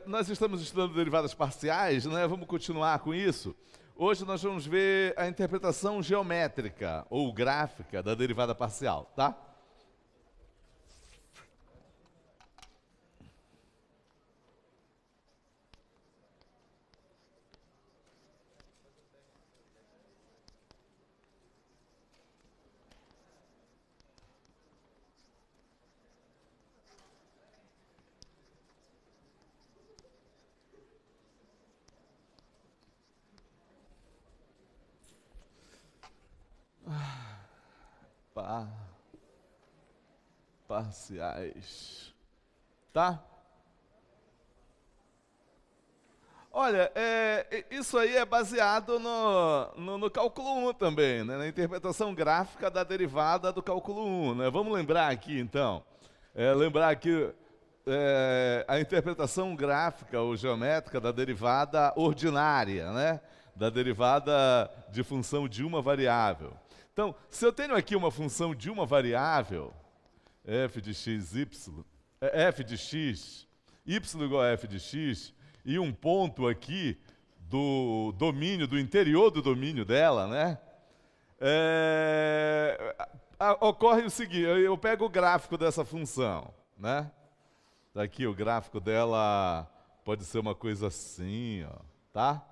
Nós estamos estudando derivadas parciais, né? Vamos continuar com isso. Hoje nós vamos ver a interpretação geométrica ou gráfica da derivada parcial, tá? Par- Parciais, tá? Olha, isso aí é baseado no cálculo 1 também, né? Na interpretação gráfica da derivada do cálculo 1, né? Vamos lembrar aqui, então. Lembrar aqui a interpretação gráfica ou geométrica da derivada ordinária, né? Da derivada de função de uma variável. Então, se eu tenho aqui uma função de uma variável, f de x, y, f de x, y igual a f de x, e um ponto aqui do domínio, do interior do domínio dela, né? Ocorre o seguinte, eu pego o gráfico dessa função, né? Daqui o gráfico dela pode ser uma coisa assim, ó, tá?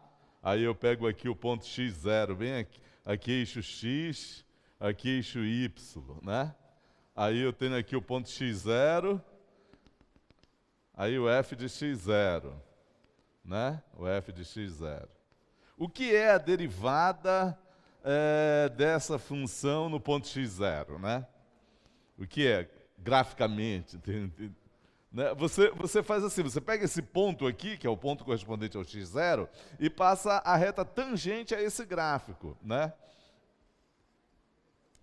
Aí eu pego aqui o ponto x0, bem aqui, aqui eixo x, aqui eixo y, né? Aí eu tenho aqui o ponto x0, aí o f de x0, né? O f de x0. O que é a derivada dessa função no ponto x0, né? O que é, graficamente? Né? Você faz assim, você pega esse ponto aqui, que é o ponto correspondente ao x0, e passa a reta tangente a esse gráfico, né?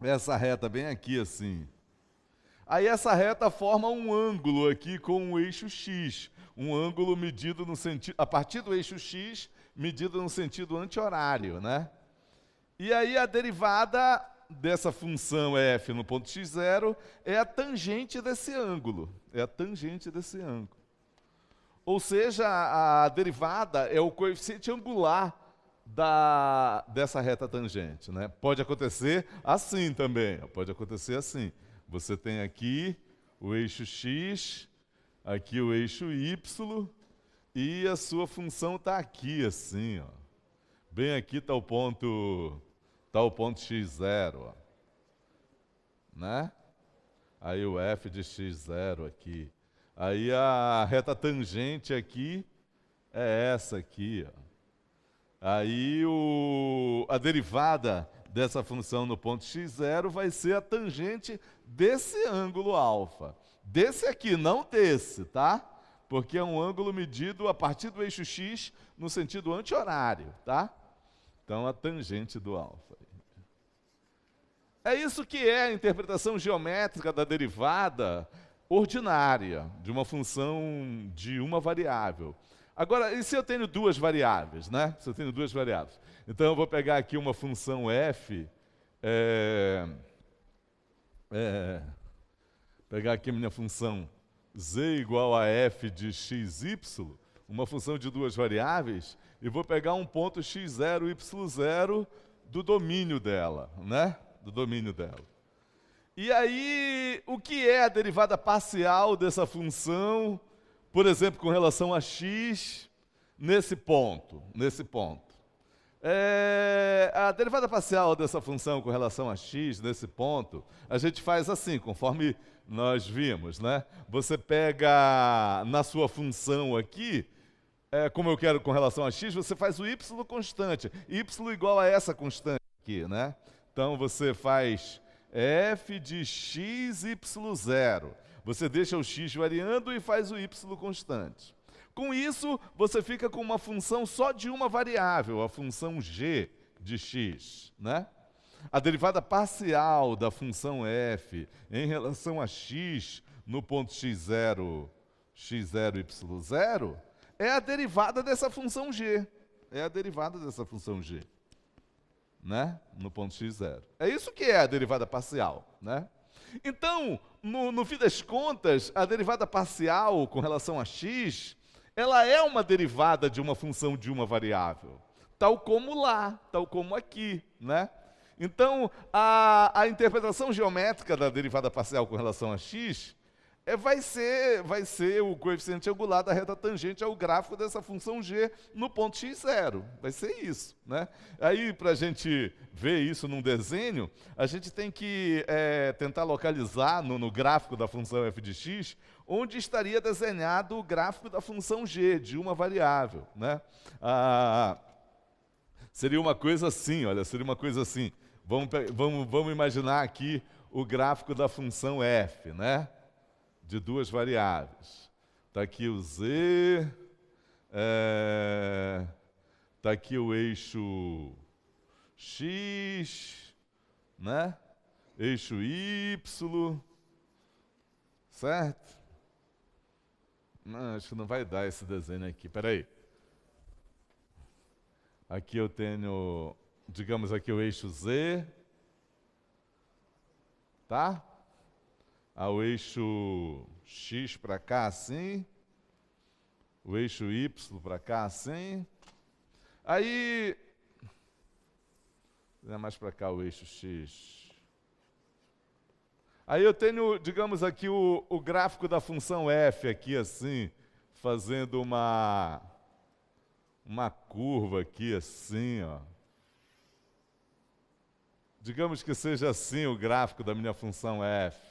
Essa reta bem aqui, assim. Aí essa reta forma um ângulo aqui com o eixo x, um ângulo medido no sentido, a partir do eixo x, medido no sentido anti-horário, né? E aí a derivada dessa função f no ponto x0 é a tangente desse ângulo, é a tangente desse ângulo. Ou seja, a derivada é o coeficiente angular dessa reta tangente, né? Pode acontecer assim também, pode acontecer assim. Você tem aqui o eixo x, aqui o eixo y, e a sua função está aqui, assim, ó. Bem aqui está o ponto x0, ó, né? Aí o f de x0 aqui. Aí a reta tangente aqui é essa aqui, ó. Aí a derivada dessa função no ponto x0 vai ser a tangente desse ângulo alfa. Desse aqui, não desse, tá? Porque é um ângulo medido a partir do eixo x no sentido anti-horário, tá? Então, a tangente do alfa. É isso que é a interpretação geométrica da derivada ordinária de uma função de uma variável. Agora, e se eu tenho duas variáveis, né? Se eu tenho duas variáveis. Então, eu vou pegar aqui uma função f, pegar aqui a minha função z igual a f de xy, uma função de duas variáveis, e vou pegar um ponto x0, y0 do domínio dela, né? Do domínio dela. E aí, o que é a derivada parcial dessa função, por exemplo, com relação a x, nesse ponto? A derivada parcial dessa função com relação a x, nesse ponto, a gente faz assim, conforme nós vimos, né? Você pega na sua função aqui, como eu quero com relação a x, você faz o y constante, y igual a essa constante aqui, né? Então você faz f de x, y0. Você deixa o x variando e faz o y constante. Com isso, você fica com uma função só de uma variável, a função g de x, né? A derivada parcial da função f em relação a x no ponto x0, y0 é a derivada dessa função g. É a derivada dessa função g, né? No ponto x0. É isso que é a derivada parcial, né? Então, no fim das contas, a derivada parcial com relação a x, ela é uma derivada de uma função de uma variável, tal como lá, tal como aqui, né? Então, a interpretação geométrica da derivada parcial com relação a x vai ser o coeficiente angular da reta tangente ao gráfico dessa função g no ponto x0. Vai ser isso, né? Aí, para a gente ver isso num desenho, a gente tem que tentar localizar no gráfico da função f de x onde estaria desenhado o gráfico da função g de uma variável, né? Seria uma coisa assim, olha, seria uma coisa assim. Vamos imaginar aqui o gráfico da função f, né? De duas variáveis. Está aqui o z, está aqui o eixo x, né? Eixo y, certo? Não, acho que não vai dar esse desenho aqui, peraí. Aqui eu tenho, digamos aqui o eixo z, tá? O eixo x para cá assim, o eixo y para cá assim. Aí, mais para cá o eixo x. Aí eu tenho, digamos aqui, o gráfico da função f aqui assim, fazendo uma curva aqui assim, ó. Digamos que seja assim o gráfico da minha função f.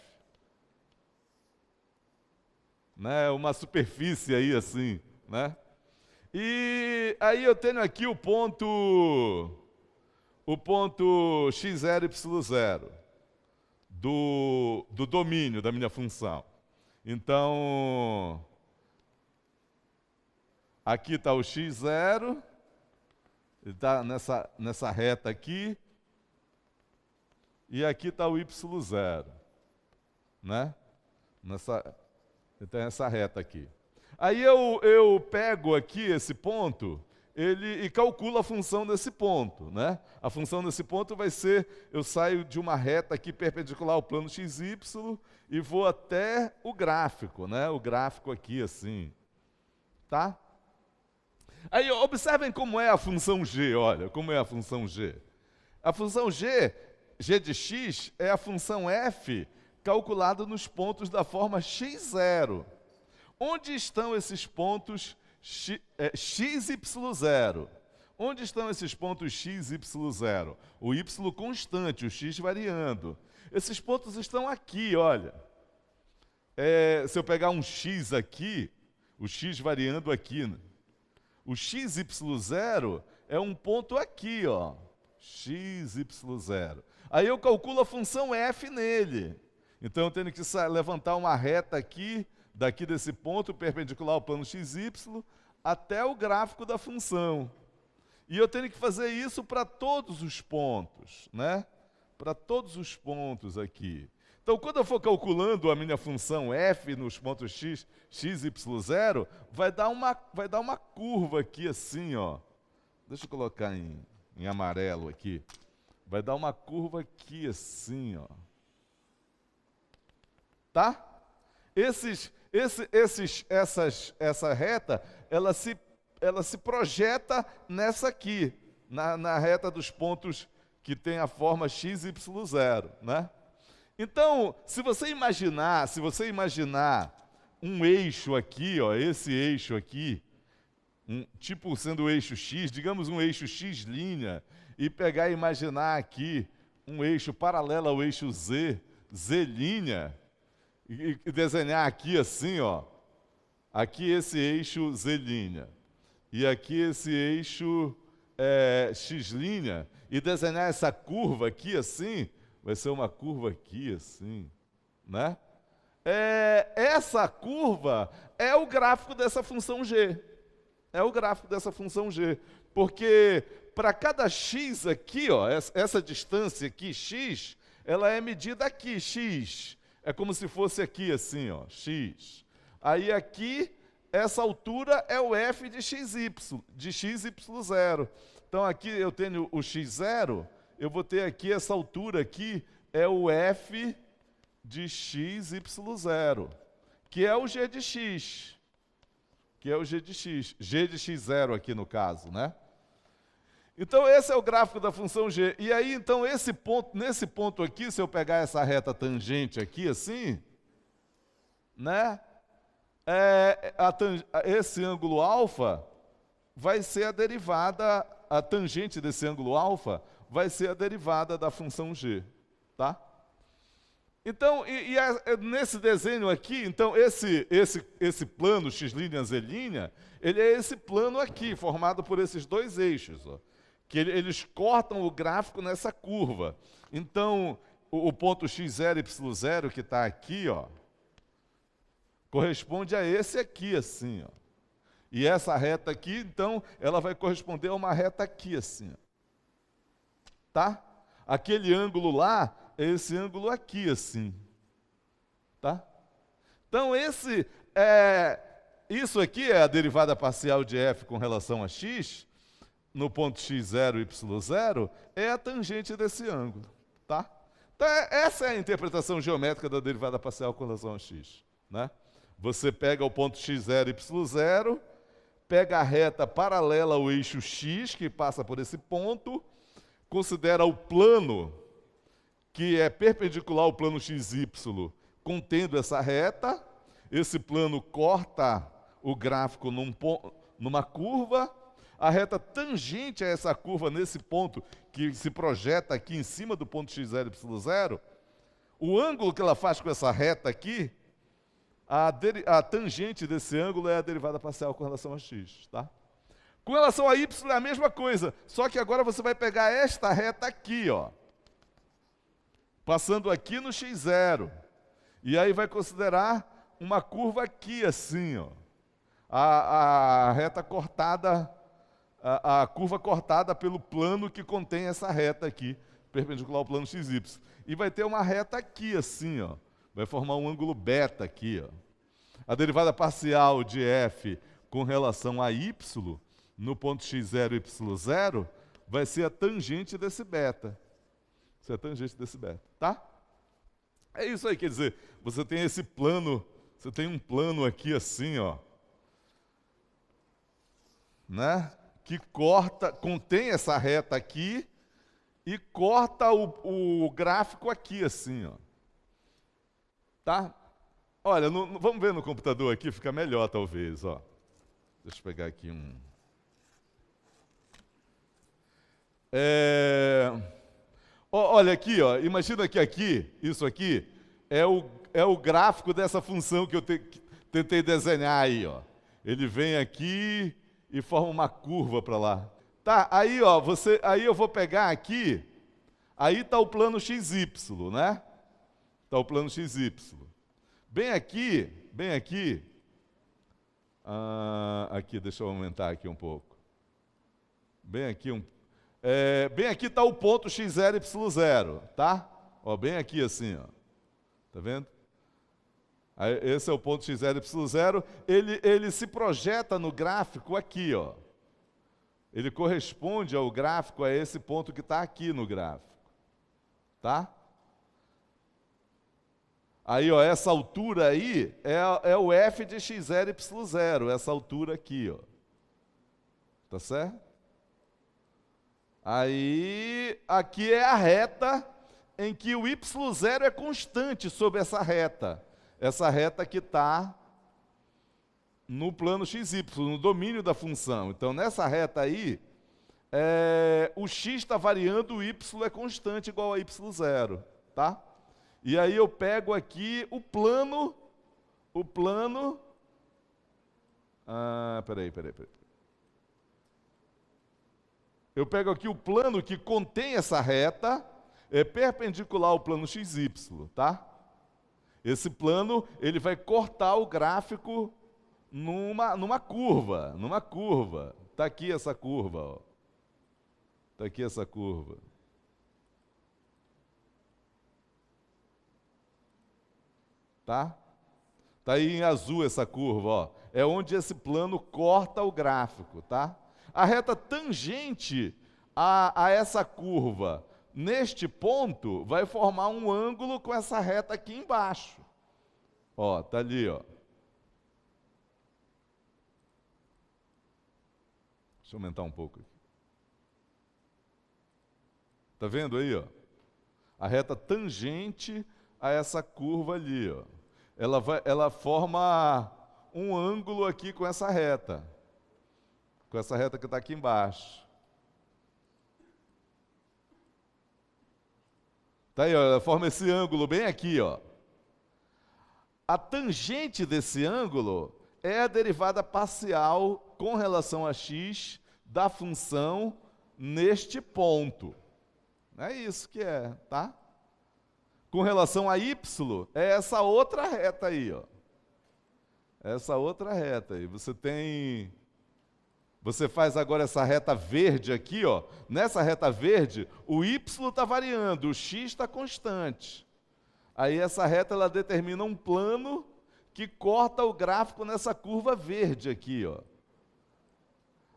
Né? Uma superfície aí assim, né? E aí eu tenho aqui o ponto x0, y0 do domínio da minha função. Então, aqui está o x0, ele está nessa reta aqui, e aqui está o y0, né? Então, essa reta aqui. Aí eu pego aqui esse ponto e calculo a função desse ponto, né? A função desse ponto vai ser, eu saio de uma reta aqui perpendicular ao plano XY e vou até o gráfico, né? O gráfico aqui assim, tá? Aí observem como é a função g, olha, como é a função g. A função g de x, é a função f calculada nos pontos da forma x0. Onde estão esses pontos x e y0? Onde estão esses pontos x e y0? O y constante, o x variando. Esses pontos estão aqui, olha. Se eu pegar um x aqui, o x variando aqui, né? O x, y0 é um ponto aqui, ó. X, y0. Aí eu calculo a função f nele. Então eu tenho que levantar uma reta aqui, daqui desse ponto perpendicular ao plano XY, até o gráfico da função. E eu tenho que fazer isso para todos os pontos, né? Para todos os pontos aqui. Então, quando eu for calculando a minha função f nos pontos x e y0, vai dar uma curva aqui assim, ó. Deixa eu colocar em amarelo aqui. Vai dar uma curva aqui assim, ó. Tá? Essa reta, ela se projeta nessa aqui, na reta dos pontos que tem a forma x, y, 0, né? Então, se você imaginar um eixo aqui, ó, esse eixo aqui, tipo sendo o eixo x, digamos um eixo x', e pegar e imaginar aqui um eixo paralelo ao eixo z', e desenhar aqui assim, ó, aqui esse eixo z', e aqui esse eixo x', e desenhar essa curva aqui assim, vai ser uma curva aqui assim, né? Essa curva é o gráfico dessa função g. É o gráfico dessa função g. Porque para cada x aqui, ó, essa distância aqui, x, ela é medida aqui, x. É como se fosse aqui assim, ó, x. Aí aqui, essa altura é o f de x, y0. Então aqui eu tenho o x0, eu vou ter aqui essa altura aqui, é o f de x, y, 0, que é o g de x. Que é o g de x. G de x0 aqui no caso, né? Então, esse é o gráfico da função g. E aí, então, nesse ponto aqui, se eu pegar essa reta tangente aqui, assim, né? Esse ângulo alfa vai ser a derivada, a tangente desse ângulo alfa vai ser a derivada da função g, tá? Então, nesse desenho aqui, então, esse plano x', z', ele é esse plano aqui, formado por esses dois eixos, ó, que eles cortam o gráfico nessa curva. Então, o ponto x0, y0 que está aqui, ó, corresponde a esse aqui, assim, ó. E essa reta aqui, então, ela vai corresponder a uma reta aqui, assim, ó. Tá? Aquele ângulo lá é esse ângulo aqui, assim. Tá? Então, isso aqui é a derivada parcial de f com relação a x, no ponto x0, y0, é a tangente desse ângulo. Tá? Então, essa é a interpretação geométrica da derivada parcial com relação a x. Né? Você pega o ponto x0, y0, pega a reta paralela ao eixo x, que passa por esse ponto, considera o plano que é perpendicular ao plano XY, contendo essa reta. Esse plano corta o gráfico numa curva. A reta tangente a essa curva, nesse ponto, que se projeta aqui em cima do ponto x0, y0, o ângulo que ela faz com essa reta aqui, a tangente desse ângulo é a derivada parcial com relação a x. Tá? Com relação a y é a mesma coisa, só que agora você vai pegar esta reta aqui, ó, passando aqui no x0. E aí vai considerar uma curva aqui, assim, ó. A reta cortada, a curva cortada pelo plano que contém essa reta aqui, perpendicular ao plano xy. E vai ter uma reta aqui, assim, ó. Vai formar um ângulo beta aqui, ó. A derivada parcial de f com relação a y, no ponto x0 e y0, vai ser a tangente desse beta. Isso é a tangente desse beta, tá? É isso aí, quer dizer, você tem esse plano, você tem um plano aqui assim, ó, né? Que corta, contém essa reta aqui e corta o gráfico aqui assim, ó. Tá? Olha, vamos ver no computador aqui, fica melhor talvez, ó. Deixa eu pegar aqui um... Olha aqui, ó, imagina que aqui, isso aqui, é o gráfico dessa função que eu tentei desenhar aí, ó. Ele vem aqui e forma uma curva para lá. Tá, aí, ó, aí eu vou pegar aqui, aí está o plano XY, né? Está o plano XY. Bem aqui, aqui, deixa eu aumentar aqui um pouco. Bem aqui está o ponto x0, y0, tá? Ó, bem aqui assim, ó. Tá vendo? Aí, esse é o ponto x0, y0. Ele se projeta no gráfico aqui, ó. Ele corresponde ao gráfico, a esse ponto que está aqui no gráfico. Tá? Aí, ó, essa altura aí é o f de x0, y0, essa altura aqui, ó. Tá certo? Aí, aqui é a reta em que o y0 é constante sobre essa reta que está no plano xy, no domínio da função. Então, nessa reta aí, o x está variando, o y é constante igual a y0, tá? E aí eu pego aqui o plano... Peraí. Eu pego aqui o plano que contém essa reta, é perpendicular ao plano XY, tá? Esse plano, ele vai cortar o gráfico numa curva. Está aqui essa curva, ó. Está aqui essa curva. Tá? Está aí em azul essa curva, ó. É onde esse plano corta o gráfico, tá? A reta tangente a essa curva neste ponto, vai formar um ângulo com essa reta aqui embaixo. Ó, tá ali, ó. Deixa eu aumentar um pouco aqui. Tá vendo aí, ó? A reta tangente a essa curva ali, ó. Ela forma um ângulo aqui com essa reta. Com essa reta que está aqui embaixo. Tá aí, ó, ela forma esse ângulo bem aqui, ó. A tangente desse ângulo é a derivada parcial com relação a x da função neste ponto. É isso que é, tá? Com relação a y, é essa outra reta aí, ó. Essa outra reta aí. Você faz agora essa reta verde aqui, ó. Nessa reta verde, o y está variando, o x está constante. Aí essa reta ela determina um plano que corta o gráfico nessa curva verde aqui, ó.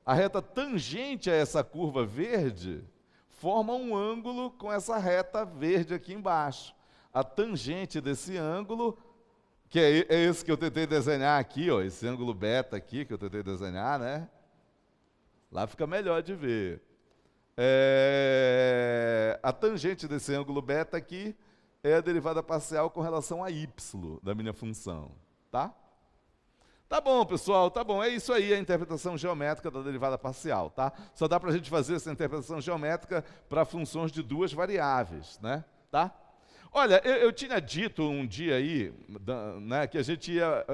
A reta tangente a essa curva verde forma um ângulo com essa reta verde aqui embaixo. A tangente desse ângulo, que é esse que eu tentei desenhar aqui, ó, esse ângulo beta aqui que eu tentei desenhar, né? Lá fica melhor de ver. A tangente desse ângulo beta aqui é a derivada parcial com relação a y da minha função, tá? Tá bom, pessoal, tá bom. É isso aí a interpretação geométrica da derivada parcial, tá? Só dá para a gente fazer essa interpretação geométrica para funções de duas variáveis, né? Tá? Olha, eu tinha dito um dia aí, né, que a gente ia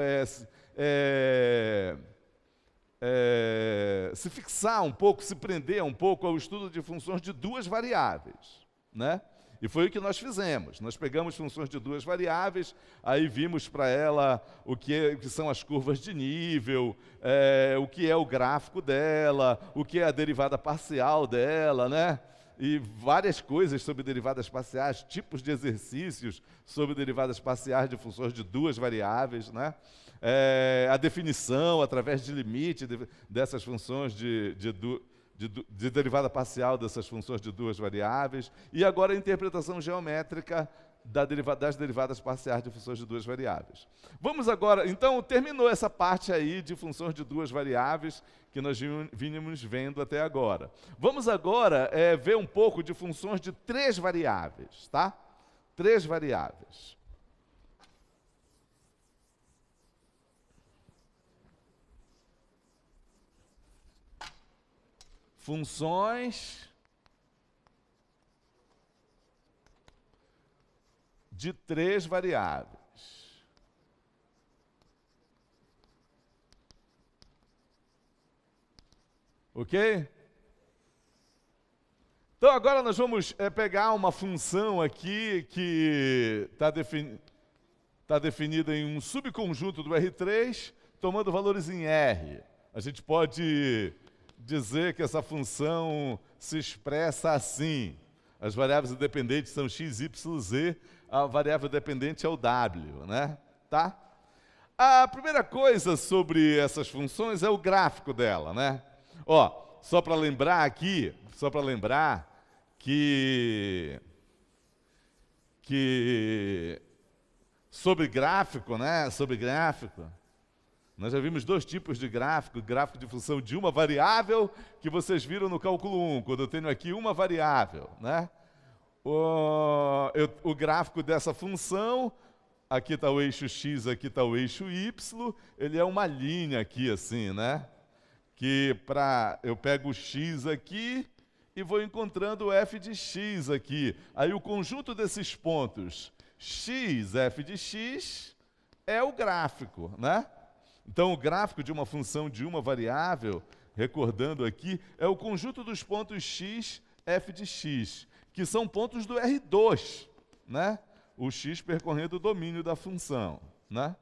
se fixar um pouco, se prender um pouco ao estudo de funções de duas variáveis, né? E foi o que nós fizemos. Nós pegamos funções de duas variáveis, aí vimos para ela o que são as curvas de nível, o que é o gráfico dela, o que é a derivada parcial dela, né? E várias coisas sobre derivadas parciais, tipos de exercícios sobre derivadas parciais de funções de duas variáveis, né? A definição através de limite dessas funções de derivada parcial dessas funções de duas variáveis, e agora a interpretação geométrica das derivadas parciais de funções de duas variáveis. Vamos agora, então, terminou essa parte aí de funções de duas variáveis que nós vínhamos vendo até agora. Vamos agora ver um pouco de funções de três variáveis, tá? Três variáveis. Funções de três variáveis. Ok? Então agora nós vamos pegar uma função aqui que está definida em um subconjunto do R3, tomando valores em R. A gente pode dizer que essa função se expressa assim. As variáveis independentes são x, y, z, a variável dependente é o w, né? Tá? A primeira coisa sobre essas funções é o gráfico dela, né? Ó, só para lembrar aqui, que sobre gráfico, né? Sobre gráfico, nós já vimos dois tipos de gráfico, gráfico de função de uma variável, que vocês viram no cálculo 1, quando eu tenho aqui uma variável, né? O gráfico dessa função, aqui está o eixo x, aqui está o eixo y, ele é uma linha aqui assim, né? Que eu pego o x aqui e vou encontrando o f de x aqui. Aí o conjunto desses pontos, x, f de x, é o gráfico, né? Então, o gráfico de uma função de uma variável, recordando aqui, é o conjunto dos pontos x, f de x, que são pontos do R2, né? O x percorrendo o domínio da função, né?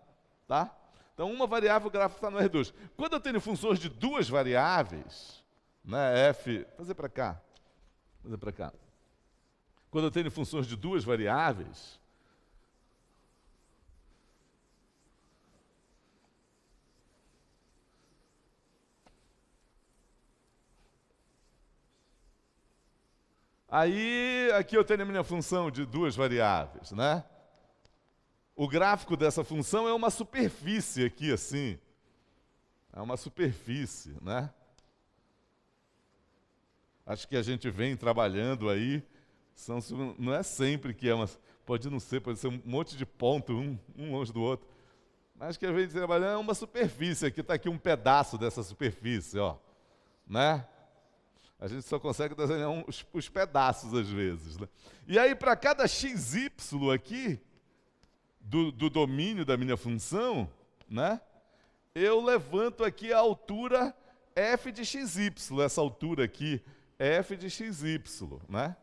Tá? Então, uma variável, o gráfico está no R2. Quando eu tenho funções de duas variáveis, né, fazer para cá. Quando eu tenho funções de duas variáveis, Aí, aqui eu tenho a minha função de duas variáveis, né? O gráfico dessa função é uma superfície aqui, assim. É uma superfície, né? Acho que a gente vem trabalhando aí, não é sempre que é uma... Pode não ser, pode ser um monte de ponto, um longe do outro. Mas que a gente trabalhando é uma superfície, aqui está aqui um pedaço dessa superfície, ó. Né? A gente só consegue desenhar os pedaços às vezes. Né? E aí, para cada xy aqui, do domínio da minha função, né? Eu levanto aqui a altura f de xy, essa altura aqui, f de xy, né?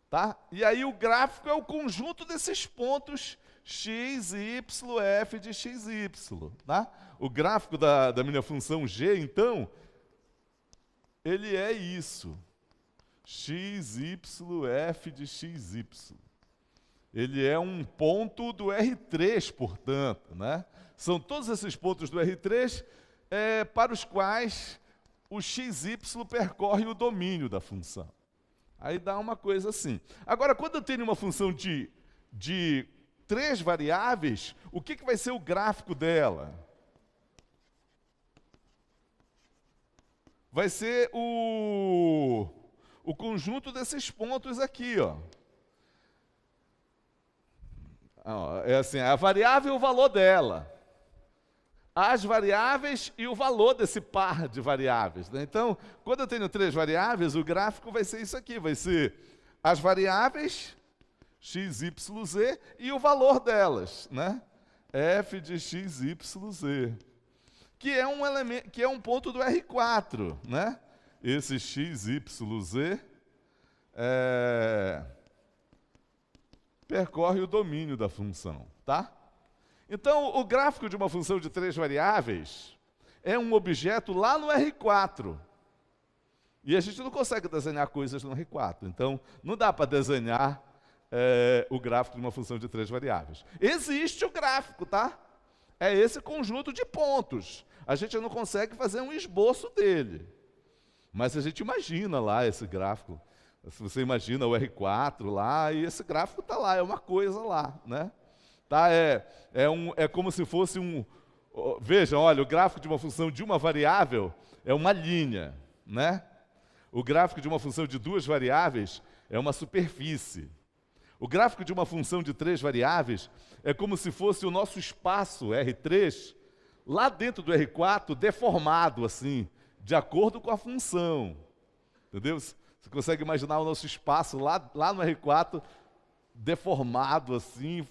Tá? E aí o gráfico é o conjunto desses pontos x, y, f de xy. Tá? O gráfico da minha função g, então, ele é isso. x, y, f de xy. Ele é um ponto do R3, portanto. Né? São todos esses pontos do R3 para os quais o xy percorre o domínio da função. Aí dá uma coisa assim. Agora, quando eu tenho uma função de 3 variáveis, o que vai ser o gráfico dela? Vai ser o conjunto desses pontos aqui, ó. É assim, a variável e o valor dela. As variáveis e o valor desse par de variáveis. Né? Então, quando eu tenho 3 variáveis, o gráfico vai ser isso aqui, vai ser as variáveis, x, y, z, e o valor delas, né? f de x, y, z, que é um elemento, que é um ponto do R4, né? Esse x, y, z percorre o domínio da função, tá? Então, o gráfico de uma função de 3 variáveis é um objeto lá no R4. E a gente não consegue desenhar coisas no R4. Então, não dá para desenhar o gráfico de uma função de 3 variáveis. Existe o gráfico, tá? É esse conjunto de pontos. A gente não consegue fazer um esboço dele. Mas a gente imagina lá esse gráfico. Se você imagina o R4 lá, e esse gráfico está lá, é uma coisa lá, né? Tá? É como se fosse um... Vejam, olha, o gráfico de uma função de uma variável é uma linha, né? O gráfico de uma função de 2 variáveis é uma superfície. O gráfico de uma função de 3 variáveis é como se fosse o nosso espaço R3, lá dentro do R4, deformado, assim, de acordo com a função. Entendeu? Você consegue imaginar o nosso espaço lá no R4, deformado, assim.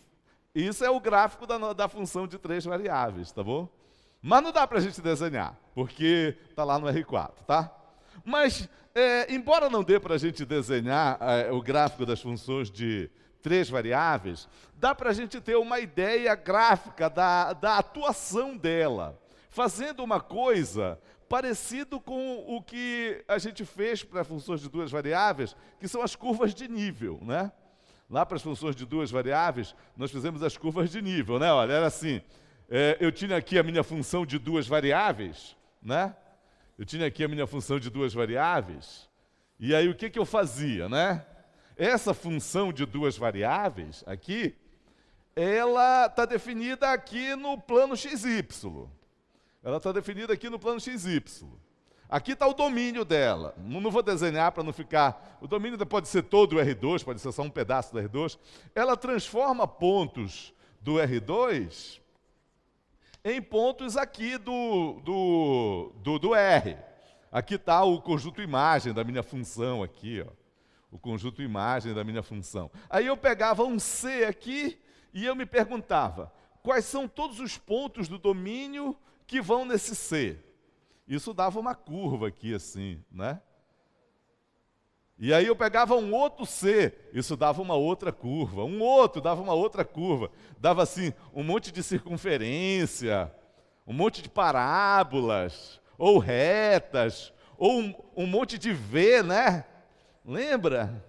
Isso é o gráfico da função de 3 variáveis, tá bom? Mas não dá para a gente desenhar, porque está lá no R4, tá? Mas, embora não dê para a gente desenhar o gráfico das funções de 3 variáveis, dá para a gente ter uma ideia gráfica da atuação dela, fazendo uma coisa parecido com o que a gente fez para funções de 2 variáveis, que são as curvas de nível, né? Lá para as funções de 2 variáveis, nós fizemos as curvas de nível, né? Olha, era assim, eu tinha aqui a minha função de 2 variáveis, né? Eu tinha aqui a minha função de 2 variáveis, e aí o que eu fazia, né? Essa função de 2 variáveis aqui, ela está definida aqui no plano XY. Ela está definida aqui no plano XY. Aqui está o domínio dela. Não vou desenhar para não ficar... O domínio pode ser todo o R2, pode ser só um pedaço do R2. Ela transforma pontos do R2 em pontos aqui do R. Aqui está o conjunto imagem da minha função aqui, ó. O conjunto imagem da minha função. Aí eu pegava um C aqui e eu me perguntava, quais são todos os pontos do domínio que vão nesse C? Isso dava uma curva aqui assim, né? E aí eu pegava um outro C, isso dava uma outra curva. Um outro dava uma outra curva. Dava assim, um monte de circunferência, um monte de parábolas, ou retas, ou um monte de V, né? Lembra?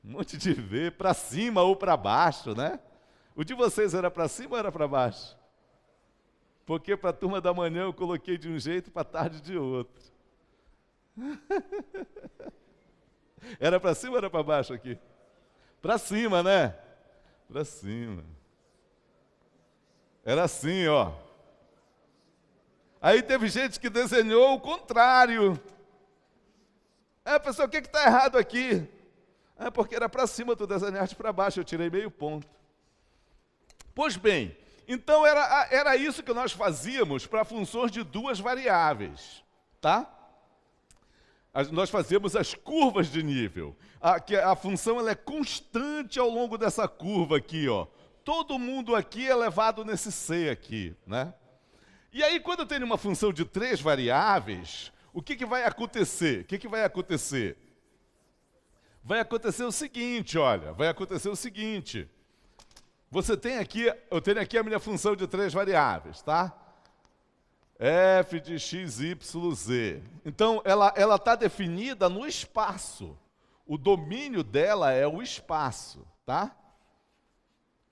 Um monte de V, para cima ou para baixo, né? O de vocês era para cima ou era para baixo? Porque para a turma da manhã eu coloquei de um jeito, para a tarde de outro. Era para cima ou era para baixo aqui? Para cima, né? Para cima. Era assim, ó. Aí teve gente que desenhou o contrário. Pessoal, o que está errado aqui? Porque era para cima, tu desenhaste para baixo, eu tirei meio ponto. Pois bem, então era isso que nós fazíamos para funções de duas variáveis, tá? Nós fazíamos as curvas de nível. A função ela é constante ao longo dessa curva aqui, ó. Todo mundo aqui é levado nesse C aqui, né? E aí, quando eu tenho uma função de 3 variáveis, o que vai acontecer? O que vai acontecer? Vai acontecer o seguinte, olha, vai acontecer o seguinte. Eu tenho aqui a minha função de 3 variáveis, tá? F de x, y, z. Então, ela está definida no espaço. O domínio dela é o espaço, tá?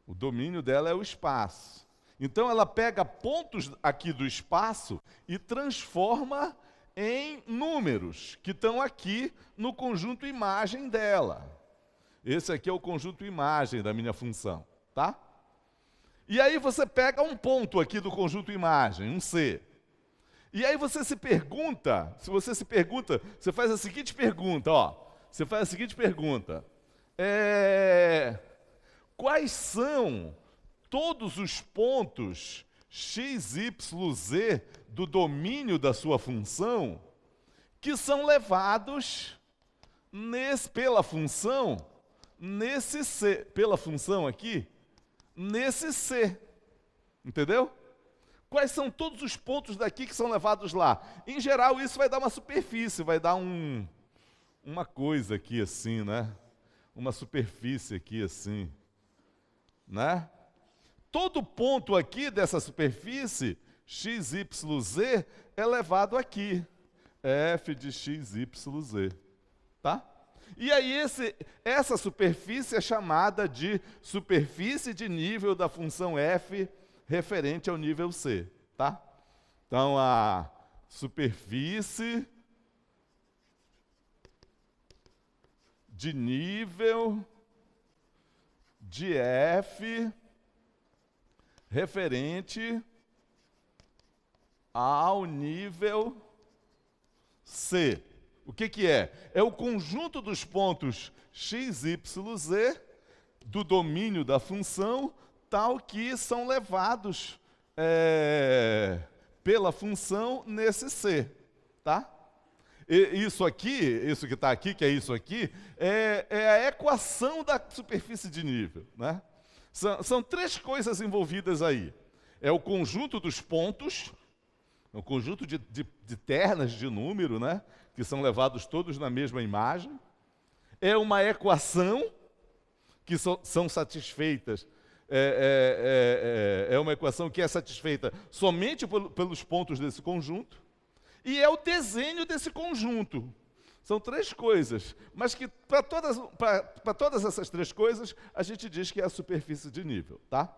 O domínio dela é o espaço. Então, ela pega pontos aqui do espaço e transforma em números, que estão aqui no conjunto imagem dela. Esse aqui é o conjunto imagem da minha função, tá? E aí você pega um ponto aqui do conjunto imagem, um C. E aí você faz a seguinte pergunta, ó. Você faz a seguinte pergunta. Quais são todos os pontos x, y, z do domínio da sua função que são levados pela função nesse C, pela função aqui, nesse C. Entendeu? Quais são todos os pontos daqui que são levados lá? Em geral, isso vai dar uma superfície, vai dar uma coisa aqui assim, né? Uma superfície aqui assim, né? Todo ponto aqui dessa superfície, x, y, z, é levado aqui. F de x, y, z. Tá? E aí essa superfície é chamada de superfície de nível da função f referente ao nível c. Tá? Então, a superfície de nível de f referente ao nível C. O que é? É o conjunto dos pontos x, y, z do domínio da função, tal que são levados pela função nesse C. Tá? Isso que está aqui, que é isso aqui, é a equação da superfície de nível, né? São 3 coisas envolvidas aí. É o conjunto dos pontos, o conjunto de ternas de número, né? Que são levados todos na mesma imagem. É uma equação que são satisfeitas. É uma equação que é satisfeita somente pelos pontos desse conjunto. E é o desenho desse conjunto. São 3 coisas, mas que para todas essas 3 coisas, a gente diz que é a superfície de nível, tá?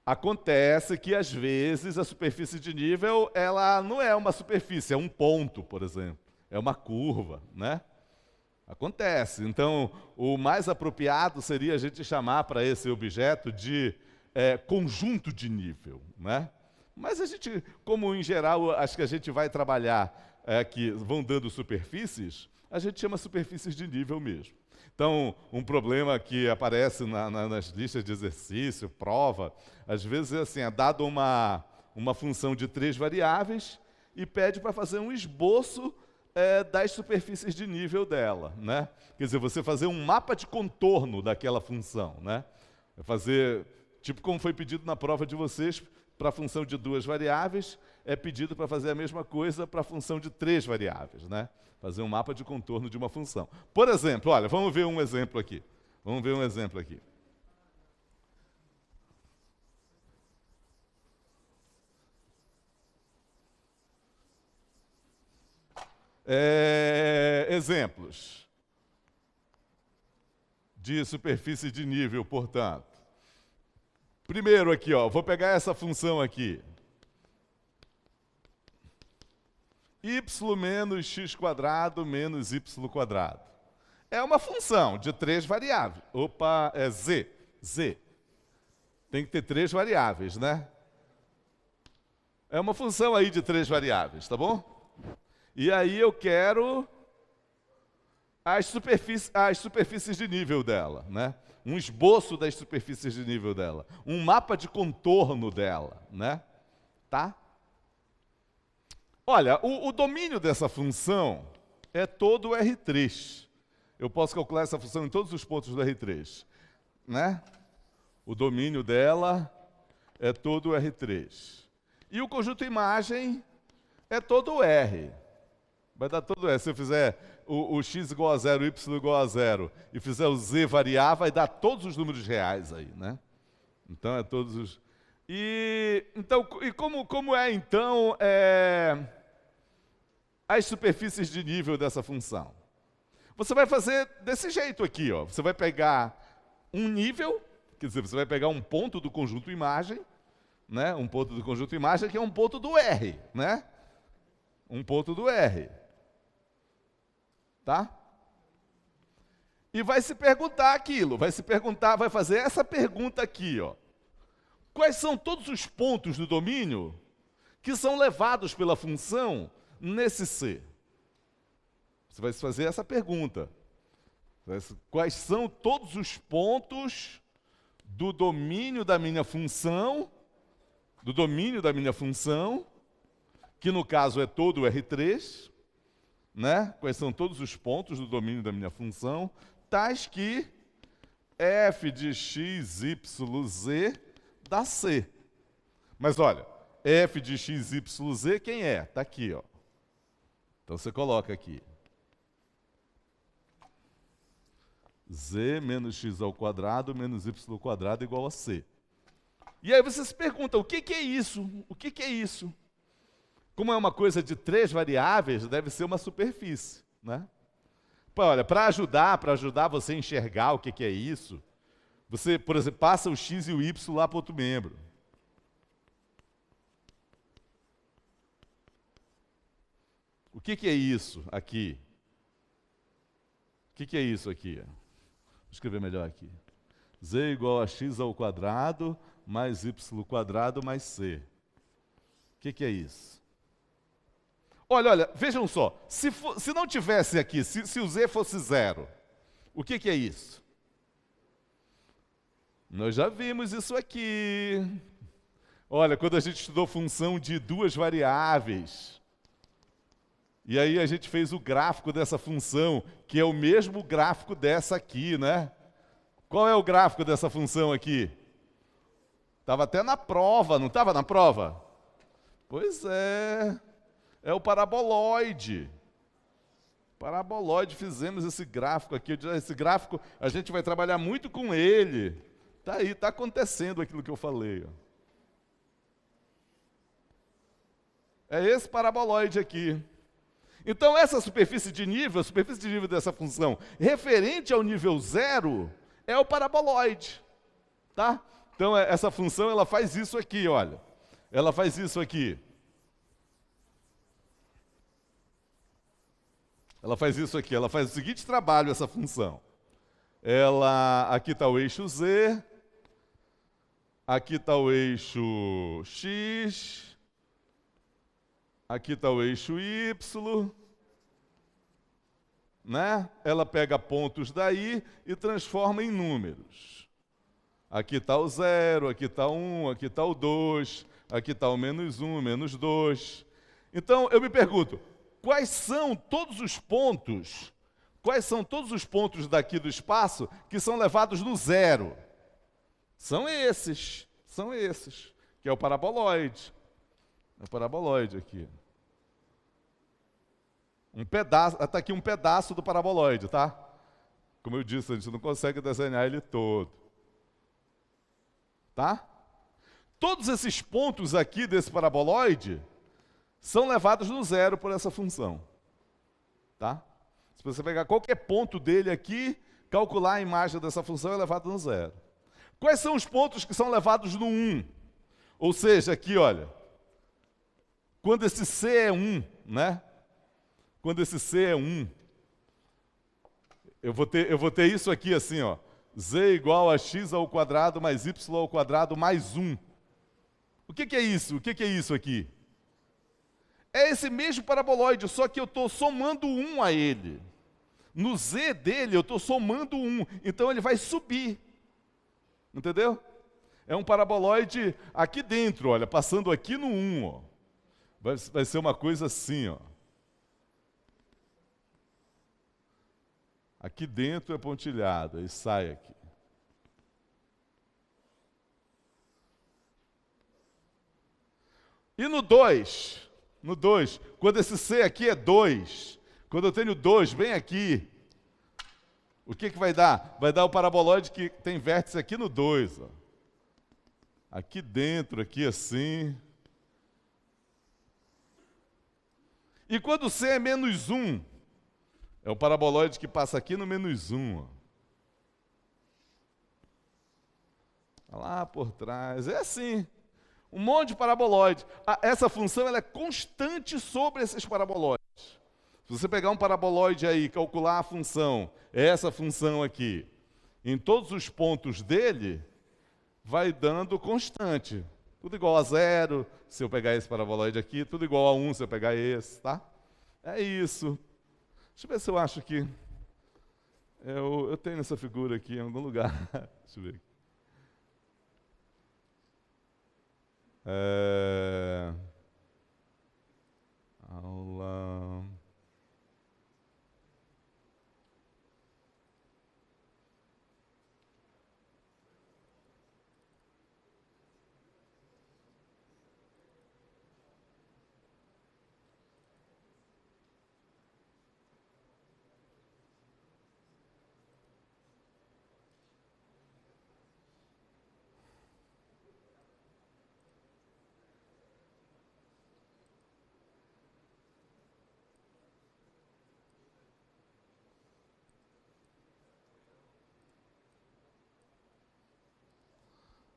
Acontece que, às vezes, a superfície de nível, ela não é uma superfície, é um ponto, por exemplo. É uma curva, né? Acontece. Então, o mais apropriado seria a gente chamar para esse objeto de conjunto de nível, né? Mas a gente, como em geral, acho que a gente vai trabalhar que vão dando superfícies, a gente chama superfícies de nível mesmo. Então, um problema que aparece nas listas de exercício, prova, às vezes é assim, é dado uma função de 3 variáveis e pede para fazer um esboço das superfícies de nível dela, né? Quer dizer, você fazer um mapa de contorno daquela função, né? Fazer, tipo como foi pedido na prova de vocês, para a função de 2 variáveis, é pedido para fazer a mesma coisa para a função de 3 variáveis, né? Fazer um mapa de contorno de uma função. Por exemplo, olha, vamos ver um exemplo aqui. Vamos ver um exemplo aqui. Exemplos de superfície de nível, portanto. Primeiro aqui, ó, vou pegar essa função aqui. y menos x quadrado menos y quadrado. É uma função de 3 variáveis. Opa, é z. Z. Tem que ter 3 variáveis, né? É uma função aí de 3 variáveis, tá bom? E aí eu quero as superfícies de nível dela, né? Um esboço das superfícies de nível dela. Um mapa de contorno dela, né? Tá? Olha, o domínio dessa função é todo o R3. Eu posso calcular essa função em todos os pontos do R3, né? O domínio dela é todo o R3. E o conjunto imagem é todo o R. Vai dar todo o R. Se eu fizer o x igual a 0, y igual a 0, e fizer o z variar, vai dar todos os números reais aí, né? Então, é todos os... como é, então, as superfícies de nível dessa função? Você vai fazer desse jeito aqui, ó. Você vai pegar um nível, quer dizer, você vai pegar um ponto do conjunto imagem, né? Um ponto do conjunto imagem que é um ponto do R, né? Um ponto do R. Tá? E vai se perguntar aquilo, vai fazer essa pergunta aqui, ó. Quais são todos os pontos do domínio que são levados pela função nesse C? Você vai fazer essa pergunta. Quais são todos os pontos do domínio da minha função, que no caso é todo o R3, né? Quais são todos os pontos do domínio da minha função, tais que f de x, y, z dá C. Mas olha, f de x, y, z quem é? Está aqui, ó. Então você coloca aqui. Z menos x ao quadrado menos y ao quadrado igual a C. E aí você se pergunta, o que é isso? O que é isso? Como é uma coisa de 3 variáveis, deve ser uma superfície, né? Olha, para ajudar você a enxergar o que é isso, você, por exemplo, passa o x e o y lá para outro membro. O que é isso aqui? O que é isso aqui? Vou escrever melhor aqui. Z igual a x ao quadrado mais y quadrado mais c. O que é isso? Olha, vejam só. Se não tivesse aqui, se o z fosse 0, o que é isso? Nós já vimos isso aqui. Olha, quando a gente estudou função de 2 variáveis, e aí a gente fez o gráfico dessa função, que é o mesmo gráfico dessa aqui, né? Qual é o gráfico dessa função aqui? Estava até na prova, não estava na prova? Pois é, é o paraboloide. Paraboloide, fizemos esse gráfico aqui. Esse gráfico, a gente vai trabalhar muito com ele. Está aí, está acontecendo aquilo que eu falei. Ó. É esse paraboloide aqui. Então, essa superfície de nível, a superfície de nível dessa função, referente ao nível 0, é o paraboloide. Tá? Então, essa função, ela faz isso aqui, olha. Ela faz isso aqui. Ela faz isso aqui, ela faz o seguinte trabalho, essa função. Aqui está o eixo Z, aqui está o eixo X, aqui está o eixo Y, né? Ela pega pontos daí e transforma em números. Aqui está o 0, aqui está o 1, aqui está o 2, aqui está o -1, -2. Então, eu me pergunto, quais são todos os pontos daqui do espaço que são levados no 0? São esses, que é o paraboloide. É o paraboloide aqui. Está aqui um pedaço do paraboloide, tá? Como eu disse, a gente não consegue desenhar ele todo. Tá? Todos esses pontos aqui desse paraboloide são levados no 0 por essa função. Tá? Se você pegar qualquer ponto dele aqui, calcular a imagem dessa função é levado no 0. Quais são os pontos que são levados no 1? Ou seja, aqui, olha, quando esse C é 1, né? quando esse C é 1, eu vou ter isso aqui assim, ó. Z igual a x ao quadrado mais y ao quadrado mais 1. O que é isso? O que é isso aqui? É esse mesmo paraboloide, só que eu estou somando 1 a ele. No Z dele eu estou somando 1, então ele vai subir. Entendeu? É um paraboloide aqui dentro, olha, passando aqui no 1, ó. Vai ser uma coisa assim, ó. Aqui dentro é pontilhado, aí sai aqui. E no 2, quando esse C aqui é 2, quando eu tenho 2 bem aqui, o que vai dar? Vai dar o paraboloide que tem vértice aqui no 2, ó. Aqui dentro, aqui assim. E quando C é menos 1, é o paraboloide que passa aqui no menos 1. Ó. Lá por trás. É assim. Um monte de paraboloide. Essa função ela é constante sobre esses paraboloides. Se você pegar um paraboloide aí e calcular a função, essa função aqui, em todos os pontos dele, vai dando constante. Tudo igual a 0, se eu pegar esse paraboloide aqui, tudo igual a 1 se eu pegar esse, tá? É isso. Deixa eu ver se eu acho que... Eu tenho essa figura aqui em algum lugar. Deixa eu ver. Aula...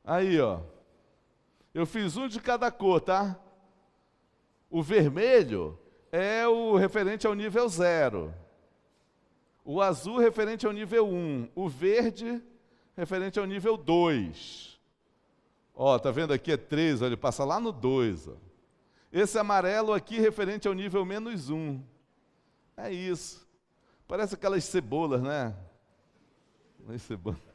Aí, ó. Eu fiz um de cada cor, tá? O vermelho é o referente ao nível 0. O azul referente ao nível 1. O verde referente ao nível 2. Ó, tá vendo aqui é 3, ó, ele passa lá no 2. Ó. Esse amarelo aqui referente ao nível menos 1. É isso. Parece aquelas cebolas, né? As cebolas.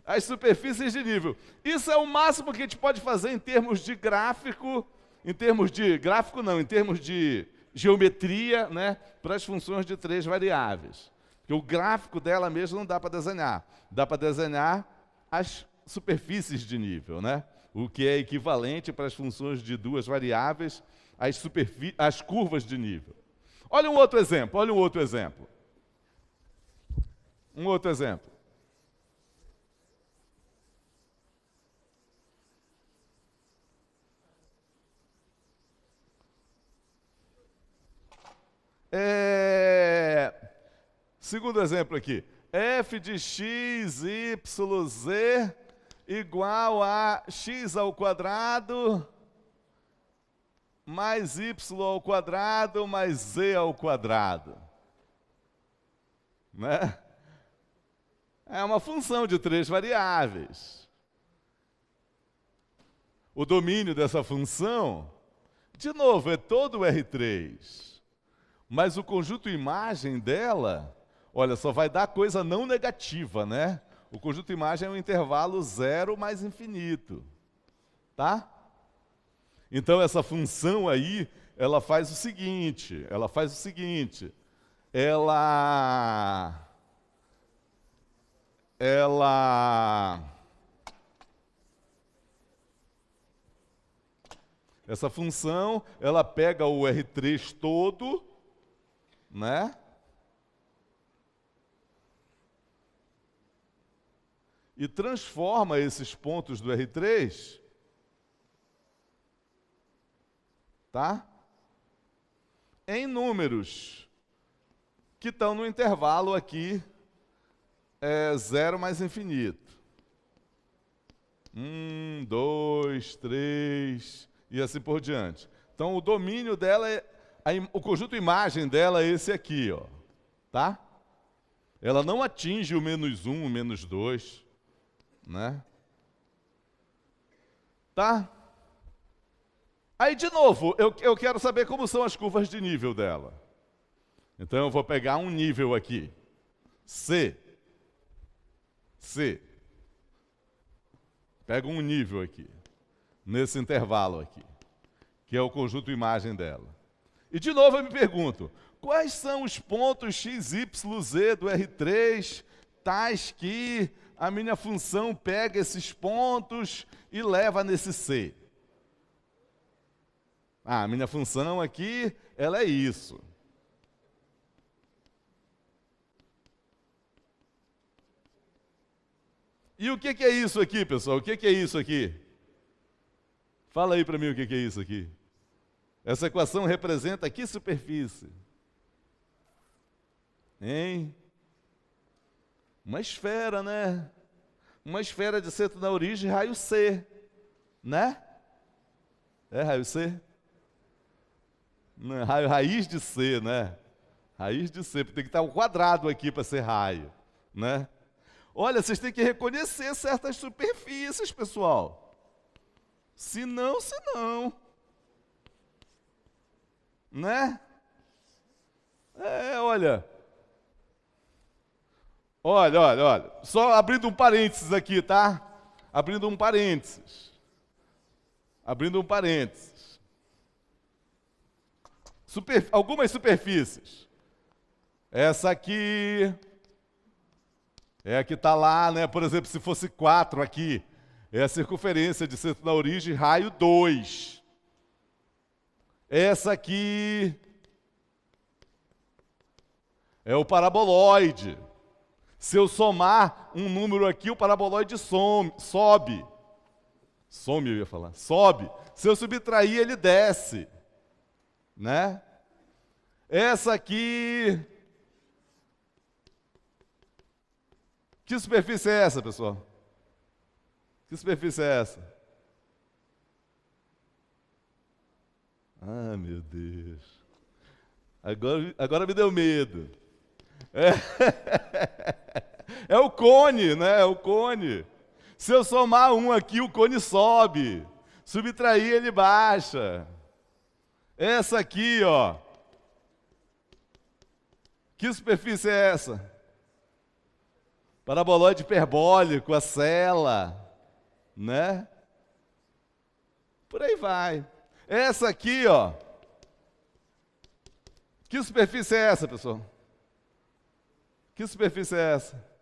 As superfícies de nível. Isso é o máximo que a gente pode fazer em termos de gráfico, em termos de geometria, né, para as funções de 3 variáveis. Porque o gráfico dela mesmo não dá para desenhar. Dá para desenhar as superfícies de nível, né? O que é equivalente para as funções de 2 variáveis, as curvas de nível. Olha um outro exemplo, olha um outro exemplo. Um outro exemplo. Segundo exemplo aqui. F de x, y, z igual a x ao quadrado mais y ao quadrado mais z ao quadrado. Né? É uma função de 3 variáveis. O domínio dessa função, de novo, é todo o R3. Mas o conjunto imagem dela, olha, só vai dar coisa não negativa, né? O conjunto imagem é um intervalo 0 mais infinito. Tá? Então, essa função aí, ela faz o seguinte, essa função, ela pega o R3 todo, né? E transforma esses pontos do R3, tá? Em números que estão no intervalo aqui, 0 mais infinito. 2, 3, e assim por diante. Então, o domínio dela o conjunto imagem dela é esse aqui, ó, tá? Ela não atinge o -1, o -2, né? Tá? Aí, de novo, eu quero saber como são as curvas de nível dela. Então, eu vou pegar um nível aqui. C. Pego um nível aqui, nesse intervalo aqui, que é o conjunto imagem dela. E, de novo, eu me pergunto, quais são os pontos x, y, z do R3, tais que a minha função pega esses pontos e leva nesse C? A minha função aqui, ela é isso. E o que é isso aqui, pessoal? O que é isso aqui? Fala aí para mim o que é isso aqui. Essa equação representa que superfície? Hein? Uma esfera, né? Uma esfera de centro na origem, raio C, né? É raio C? Não, raiz de C, né? Raiz de C, porque tem que estar um quadrado aqui para ser raio, né? Olha, vocês têm que reconhecer certas superfícies, pessoal. Se não, né? Olha. Olha. Só abrindo um parênteses aqui, tá? Abrindo um parênteses. Algumas superfícies. Essa aqui é a que está lá, né? Por exemplo, se fosse 4 aqui, é a circunferência de centro na origem, raio 2. Essa aqui é o paraboloide. Se eu somar um número aqui, o paraboloide sobe. Some, eu ia falar. Sobe. Se eu subtrair, ele desce. Né? Essa aqui... Que superfície é essa, pessoal? Que superfície é essa? Ah, meu Deus. Agora me deu medo. É o cone, né? É o cone. Se eu somar um aqui, o cone sobe. Subtrair, ele baixa. Essa aqui, ó. Que superfície é essa? Paraboloide hiperbólico, a cela, né? Por aí vai. Essa aqui, ó. Que superfície é essa, pessoal? Que superfície é essa?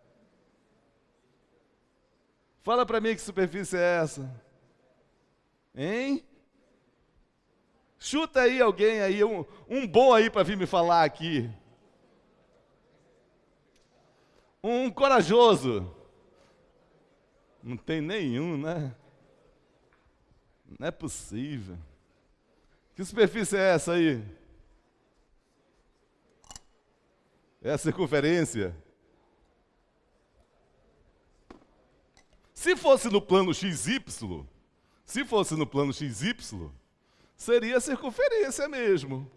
Fala para mim que superfície é essa. Hein? Chuta aí alguém aí, um bom aí para vir me falar aqui. Um corajoso. Não tem nenhum, né? Não é possível. Que superfície é essa aí? É a circunferência. Se fosse no plano XY, seria a circunferência mesmo.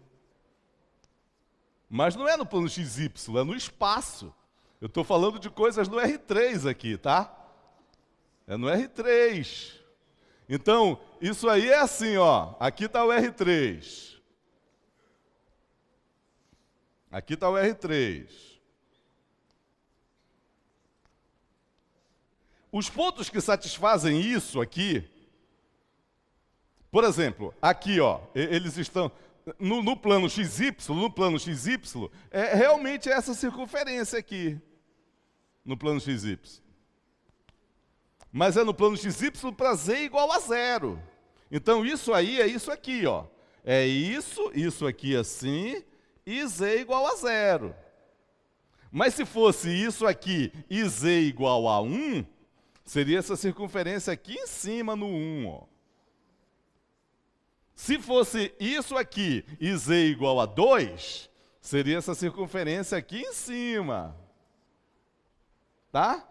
Mas não é no plano XY, é no espaço. Eu estou falando de coisas no R3 aqui, tá? É no R3. Então, isso aí é assim, ó. Aqui está o R3. Aqui está o R3. Os pontos que satisfazem isso aqui, por exemplo, aqui, ó, eles estão no plano XY, é realmente essa circunferência aqui, no plano XY. Mas é no plano XY para Z igual a 0. Então, isso aí é isso aqui, ó. É isso aqui assim, e Z igual a 0. Mas se fosse isso aqui e Z igual a 1, seria essa circunferência aqui em cima no 1, ó. Se fosse isso aqui e Z igual a 2, seria essa circunferência aqui em cima. Tá?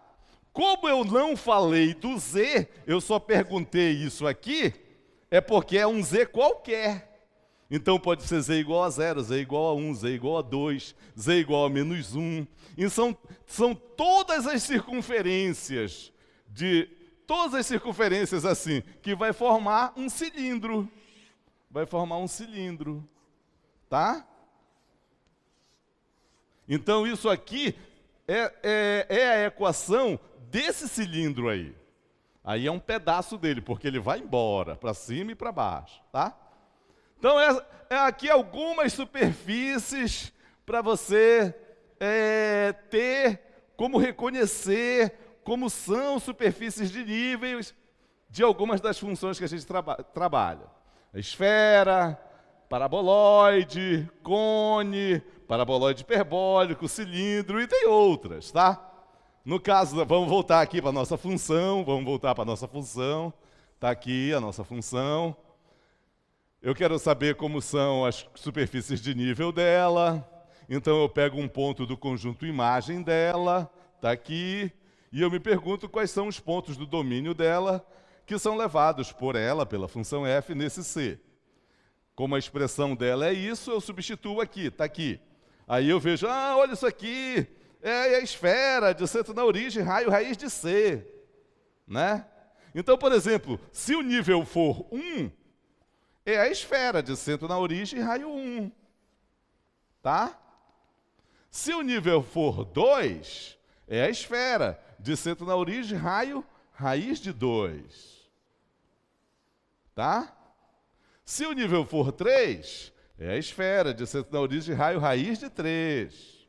Como eu não falei do Z, eu só perguntei isso aqui, é porque é um Z qualquer. Então pode ser z igual a 0, z igual a 1, z igual a 2, z igual a menos 1. E são todas as circunferências, assim, que vai formar um cilindro. Vai formar um cilindro, tá? Então isso aqui é a equação desse cilindro aí. Aí é um pedaço dele, porque ele vai embora, para cima e para baixo, tá? Então, aqui algumas superfícies para você ter como reconhecer como são superfícies de níveis de algumas das funções que a gente trabalha. A esfera, paraboloide, cone, paraboloide hiperbólico, cilindro e tem outras, tá? No caso, vamos voltar aqui para a nossa função, Está aqui a nossa função. Eu quero saber como são as superfícies de nível dela. Então eu pego um ponto do conjunto imagem dela, está aqui, e eu me pergunto quais são os pontos do domínio dela que são levados por ela, pela função f, nesse C. Como a expressão dela é isso, eu substituo aqui, está aqui. Aí eu vejo, olha isso aqui, é a esfera de centro na origem, raio, raiz de C. Né? Então, por exemplo, se o nível for 1, é a esfera de centro na origem, raio 1. Tá? Se o nível for 2, é a esfera de centro na origem, raio, raiz de 2. Tá? Se o nível for 3, é a esfera de centro na origem, raio, raiz de 3.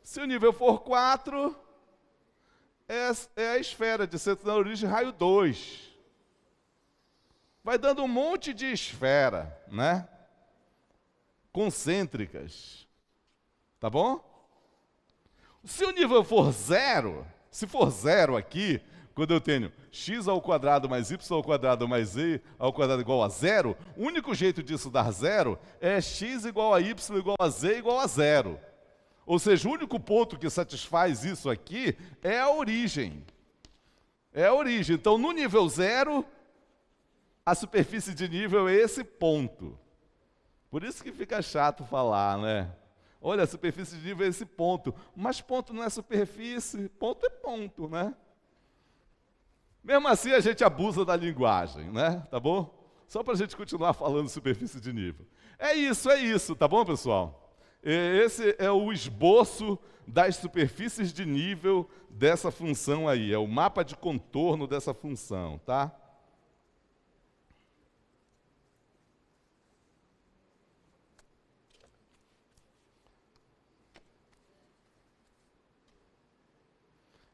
Se o nível for 4, é a esfera de centro na origem, raio 2. Vai dando um monte de esfera, né? Concêntricas. Tá bom? Se o nível for 0, se for 0 aqui, quando eu tenho x ao quadrado mais y ao quadrado mais z ao quadrado igual a 0, o único jeito disso dar 0 é x igual a y igual a z igual a 0. Ou seja, o único ponto que satisfaz isso aqui é a origem. É a origem. Então, no nível 0, a superfície de nível é esse ponto. Por isso que fica chato falar, né? Olha, a superfície de nível é esse ponto. Mas ponto não é superfície, ponto é ponto, né? Mesmo assim, a gente abusa da linguagem, né? Tá bom? Só para a gente continuar falando superfície de nível. É isso, tá bom, pessoal? Esse é o esboço das superfícies de nível dessa função aí. É o mapa de contorno dessa função, tá?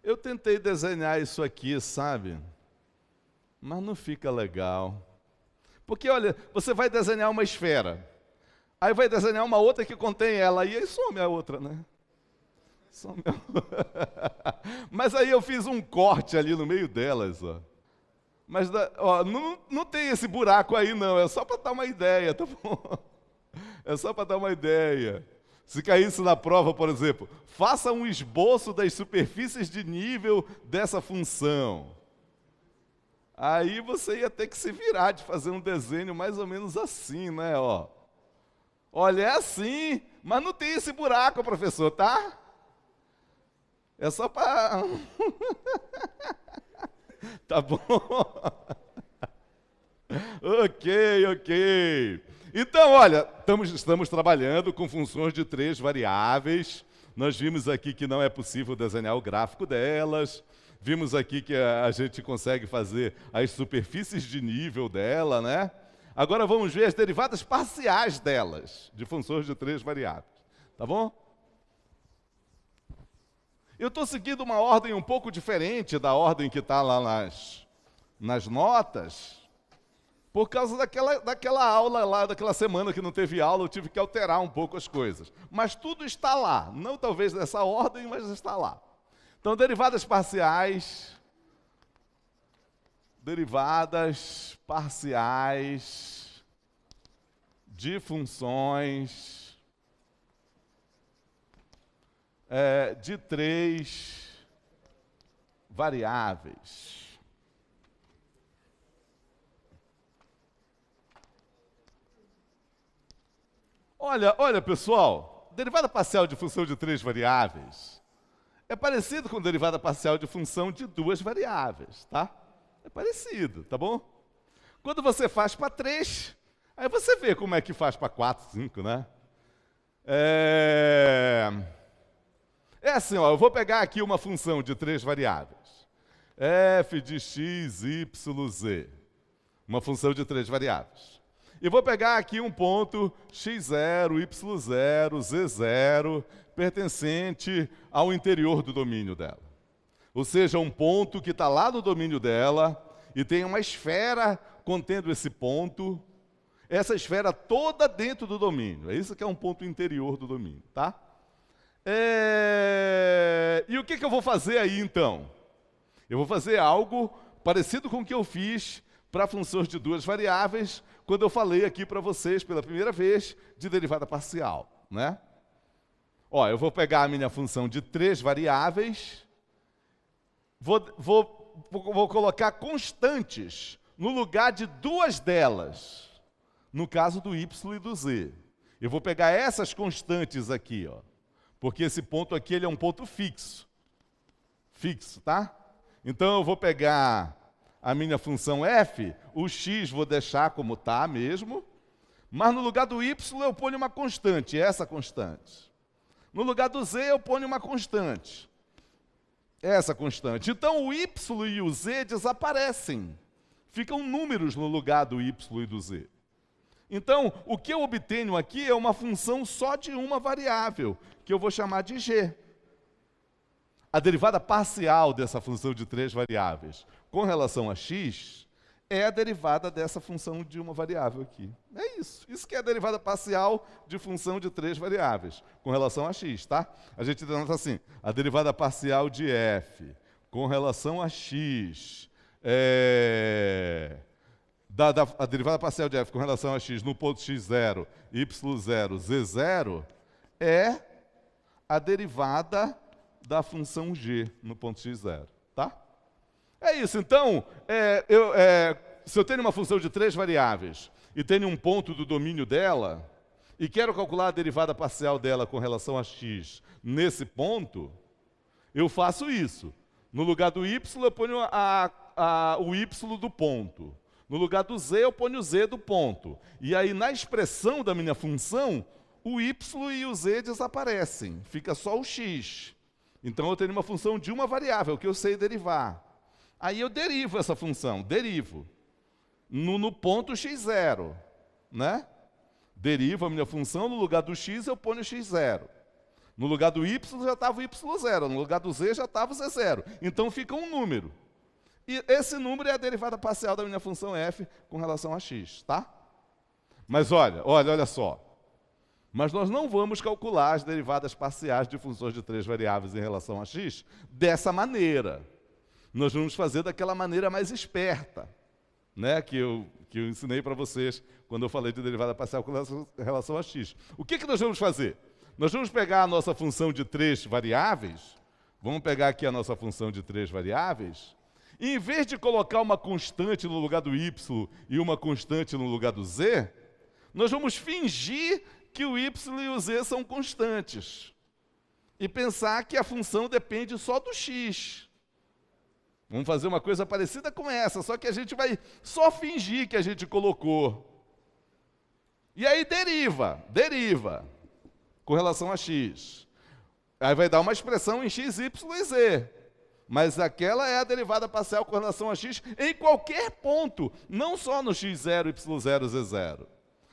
Eu tentei desenhar isso aqui, sabe? Mas não fica legal. Porque, olha, você vai desenhar uma esfera. Aí vai desenhar uma outra que contém ela, e aí some a outra, né? Some a... Mas aí eu fiz um corte ali no meio delas, ó. Mas, ó, não tem esse buraco aí, não. É só para dar uma ideia, tá bom? É só para dar uma ideia. Se caísse na prova, por exemplo, faça um esboço das superfícies de nível dessa função. Aí você ia ter que se virar de fazer um desenho mais ou menos assim, né? Ó. Olha, é assim, mas não tem esse buraco, professor, tá? É só para... Tá bom? Ok. Então, olha, estamos trabalhando com funções de 3 variáveis. Nós vimos aqui que não é possível desenhar o gráfico delas. Vimos aqui que a gente consegue fazer as superfícies de nível dela, né? Agora vamos ver as derivadas parciais delas, de funções de 3 variáveis. Tá bom? Eu estou seguindo uma ordem um pouco diferente da ordem que está lá nas notas, por causa daquela aula lá, daquela semana que não teve aula, eu tive que alterar um pouco as coisas. Mas tudo está lá, não talvez nessa ordem, mas está lá. Então, derivadas parciais de funções de 3 variáveis. Olha, pessoal, derivada parcial de função de 3 variáveis é parecido com derivada parcial de função de 2 variáveis, tá? É parecido, tá bom? Quando você faz para 3, aí você vê como é que faz para 4, 5, né? É assim, ó, eu vou pegar aqui uma função de 3 variáveis. F de x, y, z. Uma função de 3 variáveis. E vou pegar aqui um ponto x0, y0, z0, pertencente ao interior do domínio dela. Ou seja, um ponto que está lá no domínio dela e tem uma esfera contendo esse ponto, essa esfera toda dentro do domínio. É isso que é um ponto interior do domínio, tá? E o que eu vou fazer aí, então? Eu vou fazer algo parecido com o que eu fiz para funções de 2 variáveis, quando eu falei aqui para vocês pela primeira vez de derivada parcial, né? Ó, eu vou pegar a minha função de 3 variáveis, vou colocar constantes no lugar de 2 delas, no caso do y e do z. Eu vou pegar essas constantes aqui, ó, porque esse ponto aqui ele é um ponto fixo. Fixo, tá? Então eu vou pegar a minha função f, o x vou deixar como está mesmo, mas no lugar do y eu ponho uma constante, essa constante. No lugar do z eu ponho uma constante, essa constante. Então o y e o z desaparecem, ficam números no lugar do y e do z. Então o que eu obtenho aqui é uma função só de uma variável, que eu vou chamar de g. A derivada parcial dessa função de 3 variáveis com relação a x é a derivada dessa função de uma variável aqui. É isso. Isso que é a derivada parcial de função de 3 variáveis com relação a x, tá? A gente denota assim, a derivada parcial de f com relação a x, a derivada parcial de f com relação a x no ponto x0, y0, z0 é a derivada da função g no ponto x0, tá? É isso, então, se eu tenho uma função de 3 variáveis e tenho um ponto do domínio dela e quero calcular a derivada parcial dela com relação a x nesse ponto, eu faço isso. No lugar do y, eu ponho o y do ponto. No lugar do z, eu ponho o z do ponto. E aí, na expressão da minha função, o y e o z desaparecem, fica só o x. Então, eu tenho uma função de uma variável que eu sei derivar. Aí eu derivo essa função, derivo, no ponto x0, né? Derivo a minha função, no lugar do x eu ponho x0. No lugar do y já estava o y0, no lugar do z já estava o z0. Então fica um número. E esse número é a derivada parcial da minha função f com relação a x, tá? Mas olha só. Mas nós não vamos calcular as derivadas parciais de funções de 3 variáveis em relação a x dessa maneira. Nós vamos fazer daquela maneira mais esperta, né, que eu ensinei para vocês quando eu falei de derivada parcial com relação a x. O que nós vamos fazer? Nós vamos pegar a nossa função de 3 variáveis, vamos pegar aqui a nossa função de 3 variáveis, e em vez de colocar uma constante no lugar do y e uma constante no lugar do z, nós vamos fingir que o y e o z são constantes e pensar que a função depende só do x. Vamos fazer uma coisa parecida com essa, só que a gente vai só fingir que a gente colocou. E aí deriva com relação a x. Aí vai dar uma expressão em x, y e z. Mas aquela é a derivada parcial com relação a x em qualquer ponto, não só no x0, y0, z0.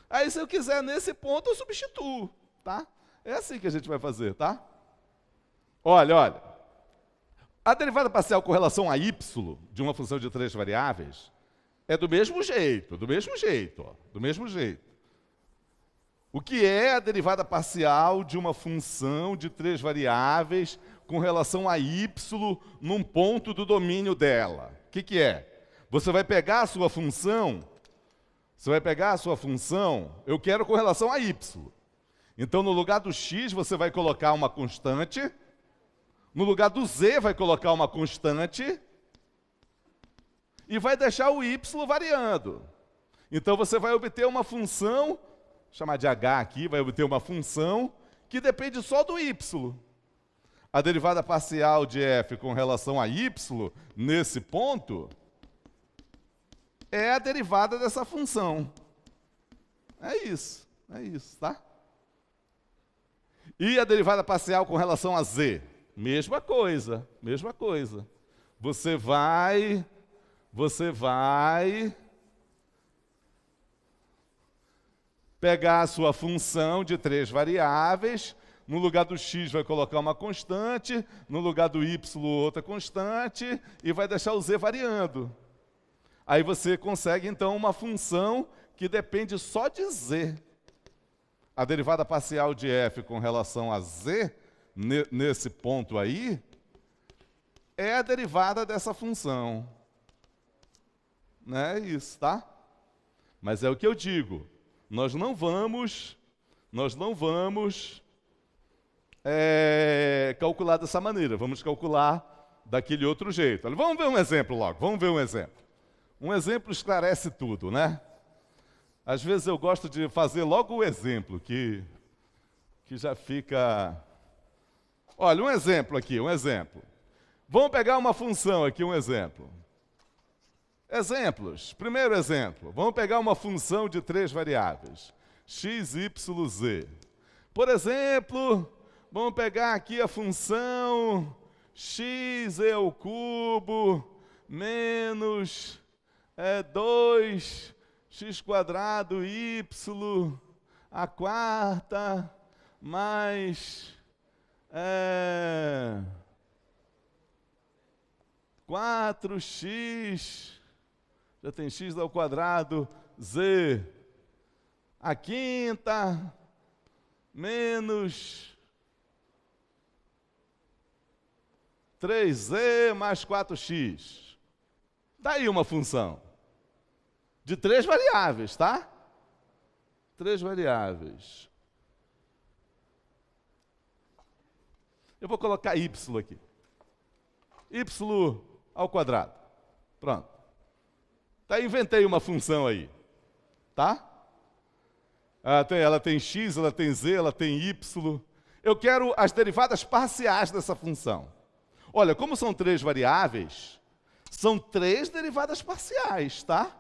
Aí, se eu quiser nesse ponto, eu substituo, tá? É assim que a gente vai fazer, tá? Olha. A derivada parcial com relação a y, de uma função de 3 variáveis, é do mesmo jeito. O que é a derivada parcial de uma função de 3 variáveis com relação a y num ponto do domínio dela? O que é? Você vai pegar a sua função, eu quero com relação a y. Então, no lugar do x, você vai colocar uma constante, no lugar do z, vai colocar uma constante, e vai deixar o y variando. Então, você vai obter uma função chamar de h aqui, vai obter uma função que depende só do y. A derivada parcial de f com relação a y, nesse ponto, é a derivada dessa função. É isso, tá? E a derivada parcial com relação a z? Mesma coisa. Você vai pegar a sua função de 3 variáveis, no lugar do x vai colocar uma constante, no lugar do y outra constante, e vai deixar o z variando. Aí você consegue, então, uma função que depende só de z. A derivada parcial de f com relação a z, nesse ponto aí, é a derivada dessa função. Não é isso, tá? Mas é o que eu digo. Nós não vamos calcular dessa maneira. Vamos calcular daquele outro jeito. Olha, vamos ver um exemplo logo. Um exemplo esclarece tudo, né? Às vezes eu gosto de fazer logo o exemplo, que já fica... Olha, um exemplo. Vamos pegar uma função aqui, um exemplo. Exemplos. Primeiro exemplo. Vamos pegar uma função de 3 variáveis. X, Y, Z. Por exemplo, vamos pegar aqui a função x e ao cubo menos 2x² y à quarta mais 4x, já tem x ao quadrado, z à quinta, menos 3z mais 4x. Daí uma função de 3 variáveis, tá? 3 variáveis. Eu vou colocar y aqui. Y ao quadrado. Pronto. Tá, inventei uma função aí. Tá? Ela tem x, ela tem z, ela tem y. Eu quero as derivadas parciais dessa função. Olha, como são 3 variáveis, são 3 derivadas parciais, tá?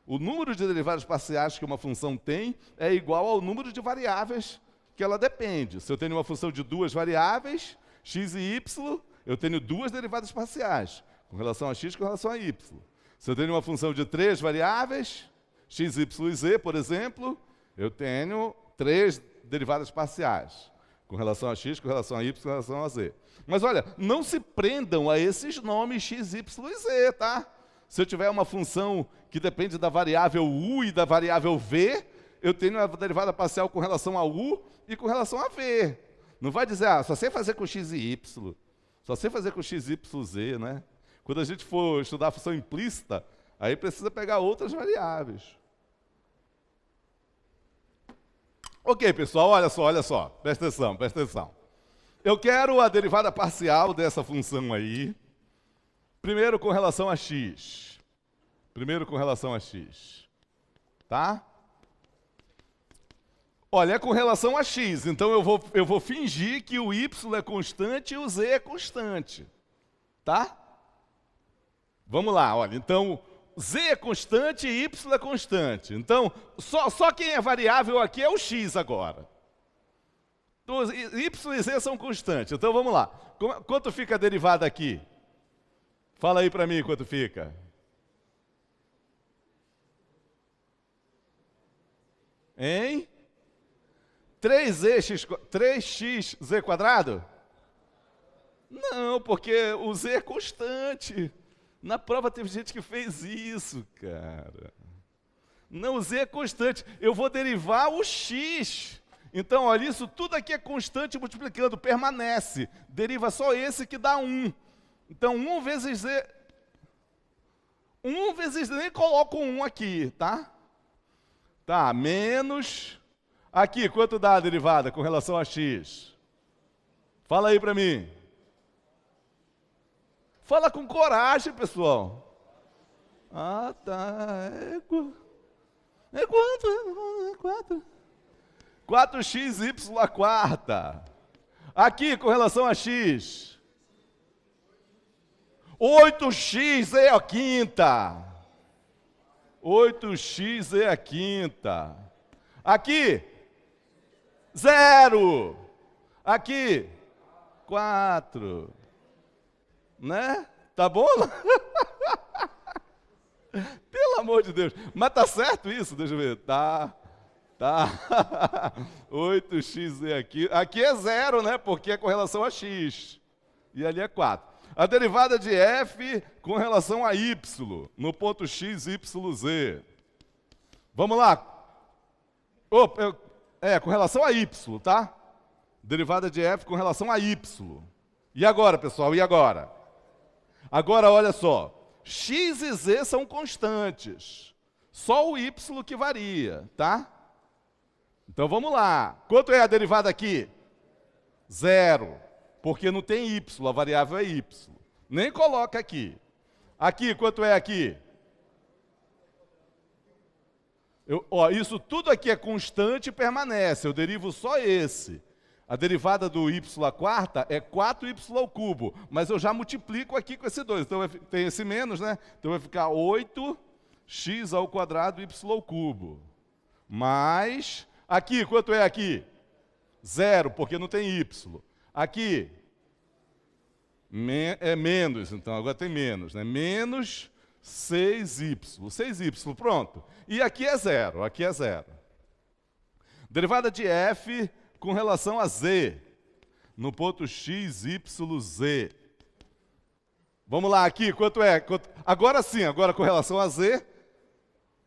O número de derivadas parciais que uma função tem é igual ao número de variáveis que ela depende. Se eu tenho uma função de 2 variáveis, x e y, eu tenho 2 derivadas parciais, com relação a x e com relação a y. Se eu tenho uma função de 3 variáveis, x, y e z, por exemplo, eu tenho 3 derivadas parciais, com relação a x, com relação a y, com relação a z. Mas olha, não se prendam a esses nomes x, y e z, tá? Se eu tiver uma função que depende da variável u e da variável v, eu tenho a derivada parcial com relação a u e com relação a v. Não vai dizer, só sei fazer com x e y, só sei fazer com x, y, z, né? Quando a gente for estudar a função implícita, aí precisa pegar outras variáveis. Ok, pessoal, olha só, presta atenção. Eu quero a derivada parcial dessa função aí, primeiro com relação a x. Tá? Olha, é com relação a x, então eu vou fingir que o y é constante e o z é constante. Tá? Vamos lá, olha, então z é constante e y é constante. Então, só quem é variável aqui é o x agora. Então, y e z são constantes. Então, vamos lá. Quanto fica a derivada aqui? Fala aí para mim quanto fica. Hein? 3xz²? Não, porque o z é constante. Na prova teve gente que fez isso, cara. Não, o z é constante. Eu vou derivar o x. Então, olha, isso tudo aqui é constante multiplicando, permanece. Deriva só esse que dá 1. Então, 1 vezes z... 1 vezes z, nem coloco 1 aqui, tá? Tá, menos... Aqui, quanto dá a derivada com relação a x? Fala aí para mim. Fala com coragem, pessoal. Tá. É quanto? 4xy à quarta. Aqui, com relação a x. 8x à quinta. 8x à quinta. Aqui, 0. Aqui, 4. Né? Tá bom? Pelo amor de Deus. Mas tá certo isso? Deixa eu ver. Tá. 8x aqui. Aqui é 0, né? Porque é com relação a x. E ali é 4. A derivada de f com relação a y, no ponto x, y, z. Vamos lá. Com relação a y, tá? Derivada de f com relação a y. E agora, pessoal? E agora? Agora, olha só. X e z são constantes. Só o y que varia, tá? Então, vamos lá. Quanto é a derivada aqui? 0. Porque não tem y, a variável é y. Nem coloca aqui. Aqui, quanto é aqui? Isso tudo aqui é constante e permanece. Eu derivo só esse. A derivada do y à quarta é 4y ao cubo. Mas eu já multiplico aqui com esse 2. Então, tem esse menos, né? Então, vai ficar 8x ao quadrado y ao cubo. Mais... Aqui, quanto é aqui? 0, porque não tem y. Aqui, é menos, então, agora tem menos, né? Menos 6y. 6y, pronto. E aqui é 0, aqui é 0. Derivada de f com relação a z, no ponto x, y, z. Vamos lá, aqui, quanto é? Agora sim, agora com relação a z,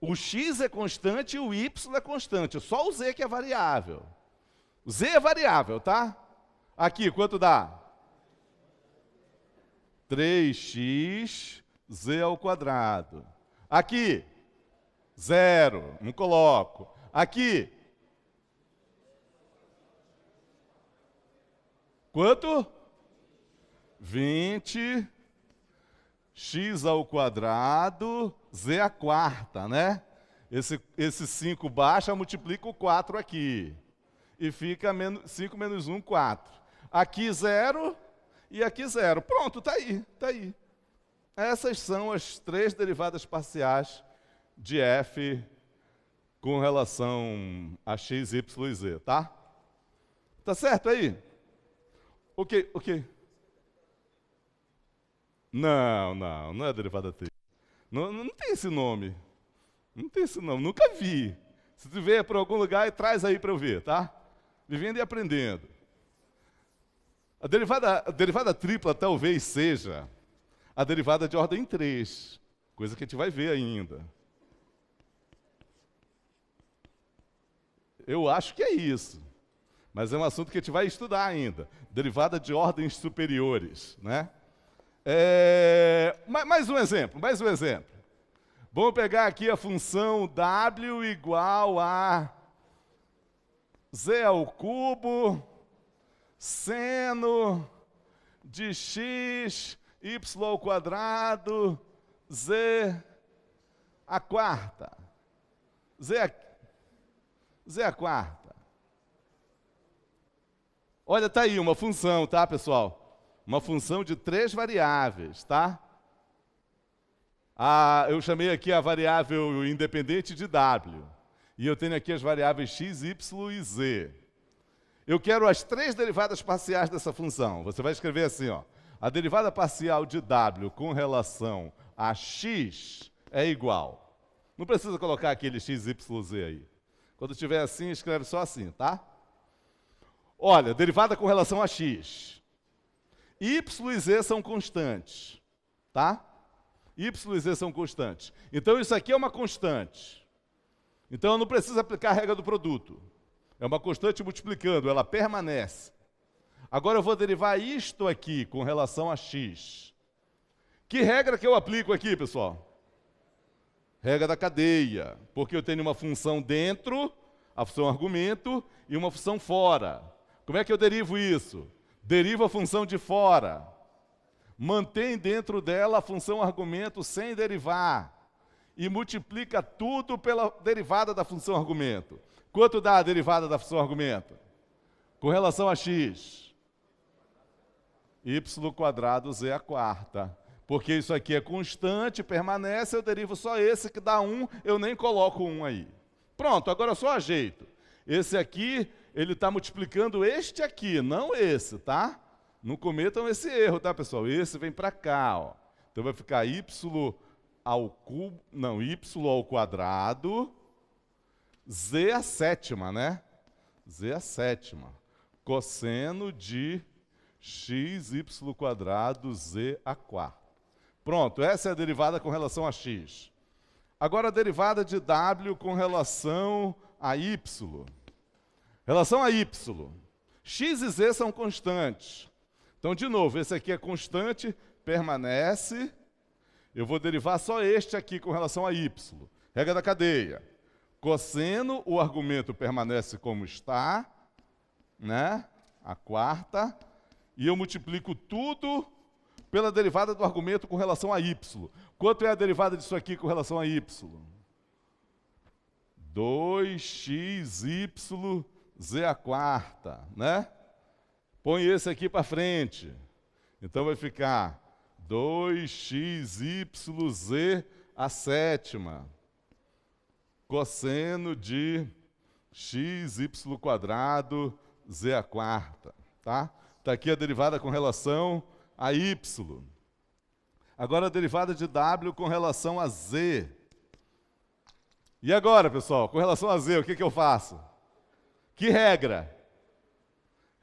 o x é constante e o y é constante. Só o z que é variável. O z é variável, tá? Aqui, quanto dá? 3x z ao quadrado. Aqui, 0, não coloco. Aqui, quanto? 20 x ao quadrado, z à quarta, né? Esse 5 baixa, multiplica o 4 aqui. E fica 5 menos 1, 4. Aqui 0 e aqui 0. Pronto, tá aí, tá aí. Essas são as 3 derivadas parciais de f com relação a x, y e z, tá? Tá certo aí? Ok. Não é derivada tripla. Não tem esse nome. Não tem esse nome, nunca vi. Se tu vier por algum lugar, traz aí para eu ver, tá? Vivendo e aprendendo. A derivada tripla talvez seja a derivada de ordem 3, coisa que a gente vai ver ainda. Eu acho que é isso, mas é um assunto que a gente vai estudar ainda. Derivada de ordens superiores, né? Mais um exemplo. Vamos pegar aqui a função w igual a z ao cubo, seno de x, y ao quadrado, z à quarta. Z à quarta. Olha, tá aí uma função, tá, pessoal? Uma função de 3 variáveis, tá? Eu chamei aqui a variável independente de w. E eu tenho aqui as variáveis x, y e z. Eu quero as 3 derivadas parciais dessa função. Você vai escrever assim, ó. A derivada parcial de w com relação a x é igual. Não precisa colocar aquele x, y, z aí. Quando tiver assim, escreve só assim, tá? Olha, derivada com relação a x. Y e z são constantes, tá? Y e z são constantes. Então, isso aqui é uma constante. Então, eu não preciso aplicar a regra do produto. É uma constante multiplicando, ela permanece. Agora, eu vou derivar isto aqui com relação a x. Que regra que eu aplico aqui, pessoal? Regra da cadeia. Porque eu tenho uma função dentro, a função argumento, e uma função fora. Como é que eu derivo isso? Deriva a função de fora. Mantém dentro dela a função argumento sem derivar. E multiplica tudo pela derivada da função argumento. Quanto dá a derivada da função argumento? Com relação a x, y² z à quarta. Porque isso aqui é constante, permanece, eu derivo só esse que dá 1, eu nem coloco 1 aí. Pronto, agora eu só ajeito. Esse aqui, ele está multiplicando este aqui, não esse, tá? Não cometam esse erro, tá, pessoal? Esse vem para cá, ó. Então vai ficar y ao cubo, não, y ao quadrado, z à sétima, né? Z à sétima. Cosseno de xy² z à quarta. Pronto, essa é a derivada com relação a x. Agora a derivada de w com relação a y. Relação a y. X e z são constantes. Então, de novo, esse aqui é constante, permanece. Eu vou derivar só este aqui com relação a y. Regra da cadeia. Cosseno, o argumento permanece como está, né? A quarta. E eu multiplico tudo pela derivada do argumento com relação a y. Quanto é a derivada disso aqui com relação a y? 2xy z à quarta, né? Põe esse aqui para frente. Então vai ficar 2xyz à sétima. Cosseno de xy² z à quarta, tá? Está aqui a derivada com relação a y. Agora a derivada de w com relação a z. E agora, pessoal, com relação a z, o que eu faço? Que regra?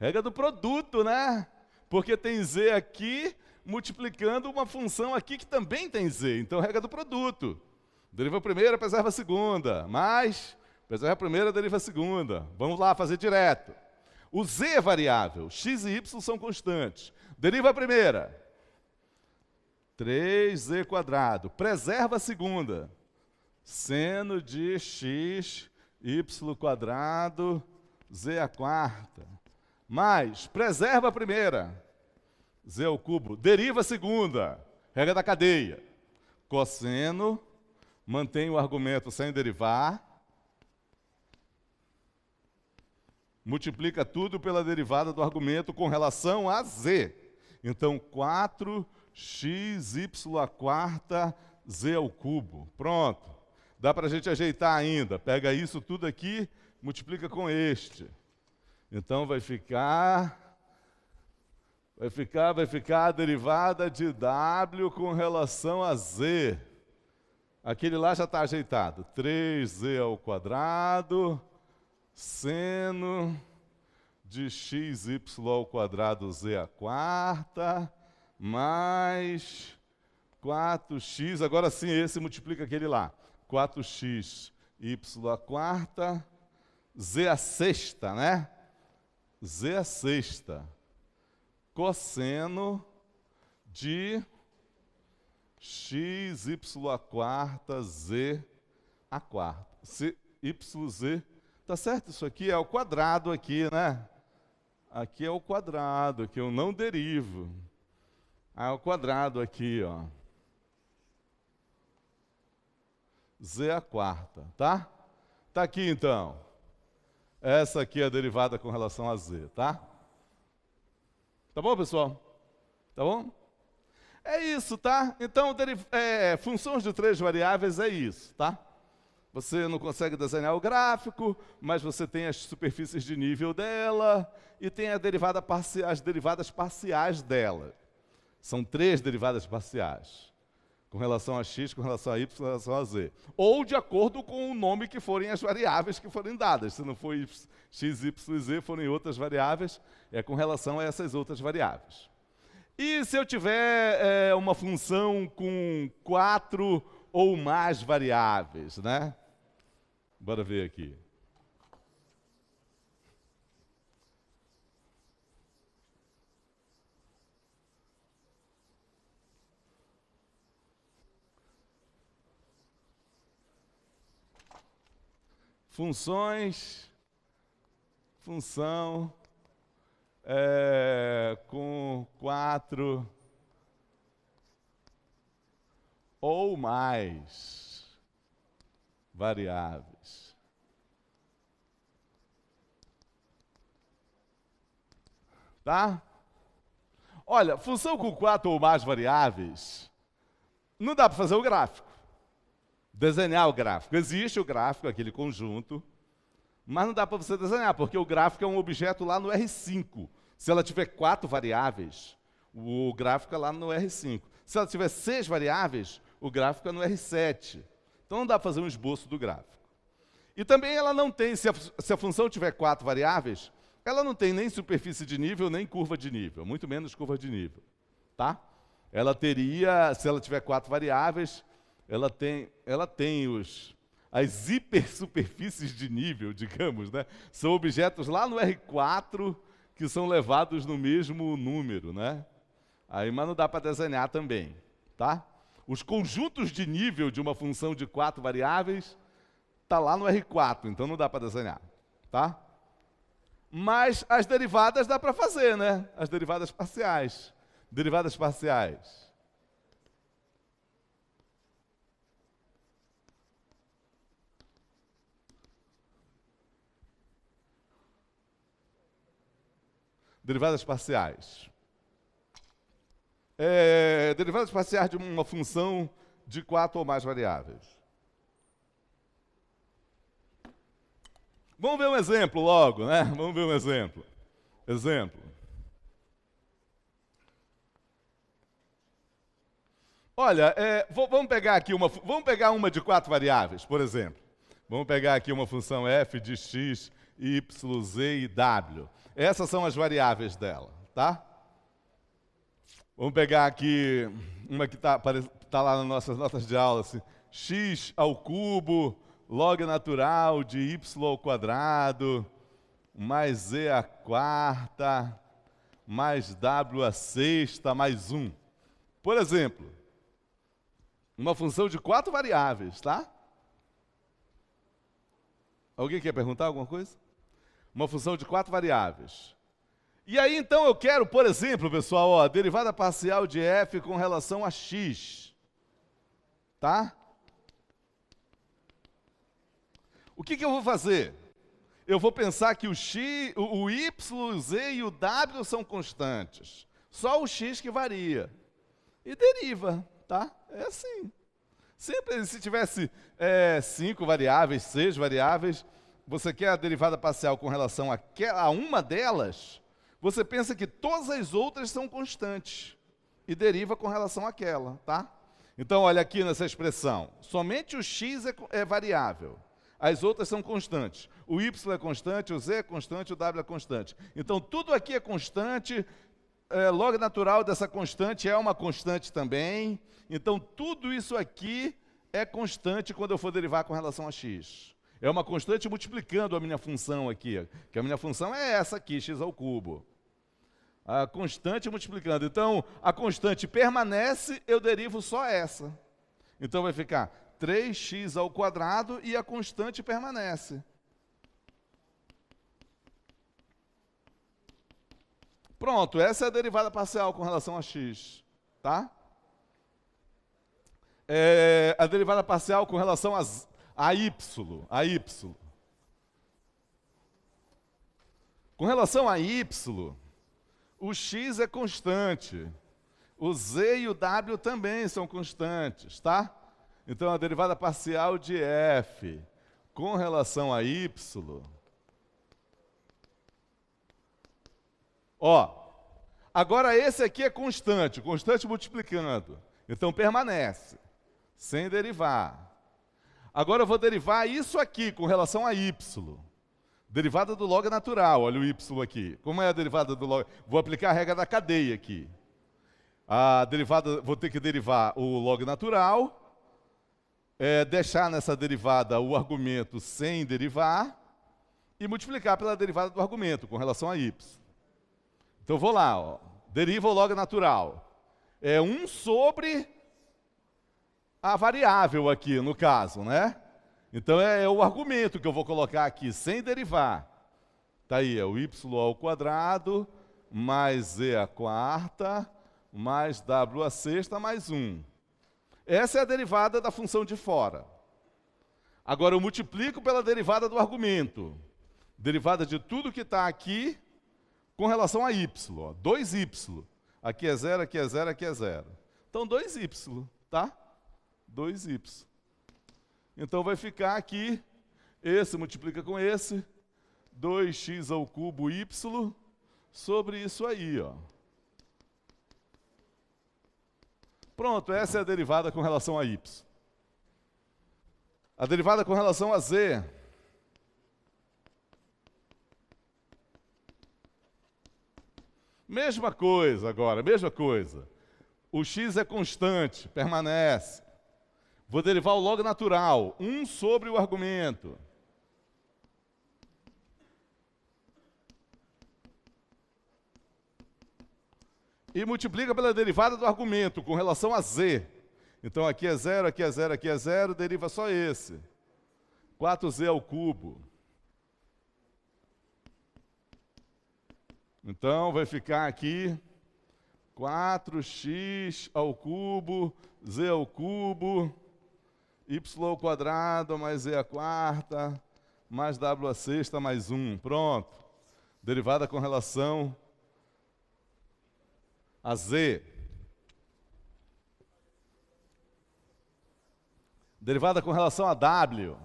Regra do produto, né? Porque tem z aqui multiplicando uma função aqui que também tem z. Então, regra do produto. Deriva a primeira, preserva a segunda. Mais, preserva a primeira, deriva a segunda. Vamos lá, fazer direto. O z é variável, x e y são constantes. Deriva a primeira. 3z². Preserva a segunda. Seno de x, y² z à quarta. Mais, preserva a primeira. Z ao cubo. Deriva a segunda. Regra da cadeia. Cosseno, mantém o argumento sem derivar. Multiplica tudo pela derivada do argumento com relação a z. Então, 4xy² z ao cubo. Pronto. Dá para a gente ajeitar ainda. Pega isso tudo aqui, multiplica com este. Então, vai ficar a derivada de w com relação a z. Aquele lá já está ajeitado. 3z² seno de xy² z à quarta, mais 4x, agora sim esse multiplica aquele lá. 4x y² z à sexta, né? Z à sexta. Cosseno de xy² z à quarta. YZ. Tá certo? Isso aqui é o quadrado aqui, né? Aqui é o quadrado, que eu não derivo. Ah, é o quadrado aqui, ó. Z à quarta, tá? Tá aqui, então. Essa aqui é a derivada com relação a z, tá? Tá bom, pessoal? Tá bom? É isso, tá? Então, funções de 3 variáveis é isso, tá? Você não consegue desenhar o gráfico, mas você tem as superfícies de nível dela e tem as derivadas parciais dela. São 3 derivadas parciais, com relação a x, com relação a y, com relação a z. Ou de acordo com o nome que forem as variáveis que forem dadas. Se não for x, y e z, forem outras variáveis, é com relação a essas outras variáveis. E se eu tiver uma função com 4 ou mais variáveis, né? Bora ver aqui. Função com 4 ou mais variáveis. Tá? Olha, função com 4 ou mais variáveis, não dá para fazer o gráfico. Desenhar o gráfico. Existe o gráfico, aquele conjunto, mas não dá para você desenhar, porque o gráfico é um objeto lá no R5. Se ela tiver 4 variáveis, o gráfico é lá no R5. Se ela tiver 6 variáveis, o gráfico é no R7. Então não dá para fazer um esboço do gráfico. E também ela não tem, se a função tiver 4 variáveis, ela não tem nem superfície de nível, nem curva de nível, muito menos curva de nível. Tá? Ela teria, se ela tiver 4 variáveis, ela tem as hipersuperfícies de nível, digamos, né? São objetos lá no R4 que são levados no mesmo número, né? Aí, mas não dá para desenhar também, tá? Os conjuntos de nível de uma função de 4 variáveis tá lá no R4, então não dá para desenhar, tá? Mas as derivadas dá para fazer, né? As derivadas parciais. Derivadas parciais. Derivadas parciais. Derivadas parciais de uma função de 4 ou mais variáveis. Vamos ver um exemplo logo, né? Vamos ver um exemplo. Exemplo. Olha, vamos pegar uma de 4 variáveis, por exemplo. Vamos pegar aqui uma função f de x, y, z e w. Essas são as variáveis dela, tá? Vamos pegar aqui uma que está lá nas nossas notas de aula, assim, x ao cubo, log natural de y ao quadrado, mais z à quarta, mais w à sexta, mais 1. Por exemplo, uma função de 4 variáveis, tá? Alguém quer perguntar alguma coisa? Uma função de 4 variáveis. E aí, então, eu quero, por exemplo, pessoal, ó, a derivada parcial de f com relação a x. Tá? O que eu vou fazer? Eu vou pensar que o x, o y, o z e o w são constantes. Só o x que varia. E deriva, tá? É assim. Sempre, se tivesse 5 variáveis, 6 variáveis, você quer a derivada parcial com relação a uma delas, você pensa que todas as outras são constantes e deriva com relação àquela, tá? Então, olha aqui nessa expressão. Somente o x é variável. As outras são constantes. O y é constante, o z é constante, o w é constante. Então, tudo aqui é constante. Log natural dessa constante é uma constante também. Então, tudo isso aqui é constante quando eu for derivar com relação a x. É uma constante multiplicando a minha função aqui, que a minha função é essa aqui, x ao cubo. A constante multiplicando. Então, a constante permanece, eu derivo só essa. Então, vai ficar 3x ao quadrado e a constante permanece. Pronto, essa é a derivada parcial com relação a x, tá? A derivada parcial com relação a y. Com relação a y, o x é constante. O z e o w também são constantes, tá? Então, a derivada parcial de f com relação a y. Ó, agora esse aqui é constante, constante multiplicando. Então, permanece, sem derivar. Agora eu vou derivar isso aqui com relação a y. Derivada do log natural, olha o y aqui. Como é a derivada do log? Vou aplicar a regra da cadeia aqui. A derivada, vou ter que derivar o log natural, deixar nessa derivada o argumento sem derivar e multiplicar pela derivada do argumento com relação a y. Então vou lá, ó, deriva o log natural. É 1 sobre a variável aqui, no caso, né? Então é o argumento que eu vou colocar aqui, sem derivar. Está aí, é o y ao quadrado, mais z à quarta, mais w à sexta, mais 1. Essa é a derivada da função de fora. Agora eu multiplico pela derivada do argumento. Derivada de tudo que está aqui com relação a y, ó, 2y. Aqui é 0, aqui é 0, aqui é 0. Então, 2y, tá? 2y. Então, vai ficar aqui, esse multiplica com esse, 2x ao cubo y, sobre isso aí, ó. Pronto, essa é a derivada com relação a y. A derivada com relação a z. Mesma coisa agora, mesma coisa. O x é constante, permanece. Vou derivar o log natural, 1 sobre o argumento. E multiplica pela derivada do argumento com relação a z. Então aqui é 0, aqui é 0, aqui é 0, deriva só esse. 4z ao cubo. Então vai ficar aqui 4x ao cubo, z ao cubo, y ao quadrado mais z à quarta, mais w à sexta mais 1. Pronto. Derivada com relação a z. Derivada com relação a w.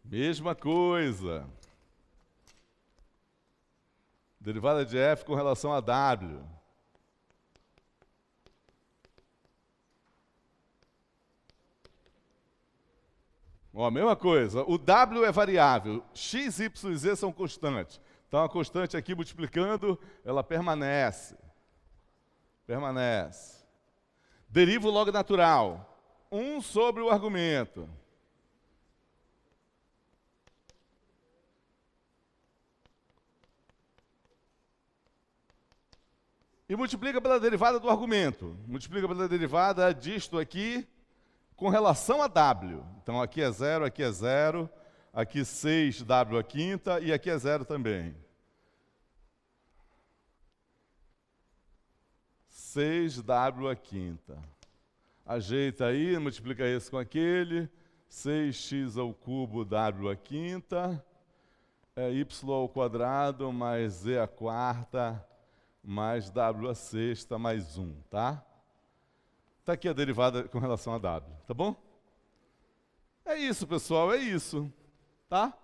Mesma coisa. Derivada de f com relação a w. Ó, a mesma coisa. O w é variável. X, y e z são constantes. Então, a constante aqui multiplicando, ela permanece. Permanece. Deriva o log natural. 1 sobre o argumento. E multiplica pela derivada do argumento. Multiplica pela derivada disto aqui com relação a w. Então, aqui é 0, aqui é 0, aqui 6w à quinta e aqui é 0 também. 6w à quinta. Ajeita aí, multiplica esse com aquele. 6x ao cubo w à quinta. É y ao quadrado mais z à quarta mais w à sexta mais 1, tá? Está aqui a derivada com relação a w, tá bom? É isso, pessoal, é isso, tá?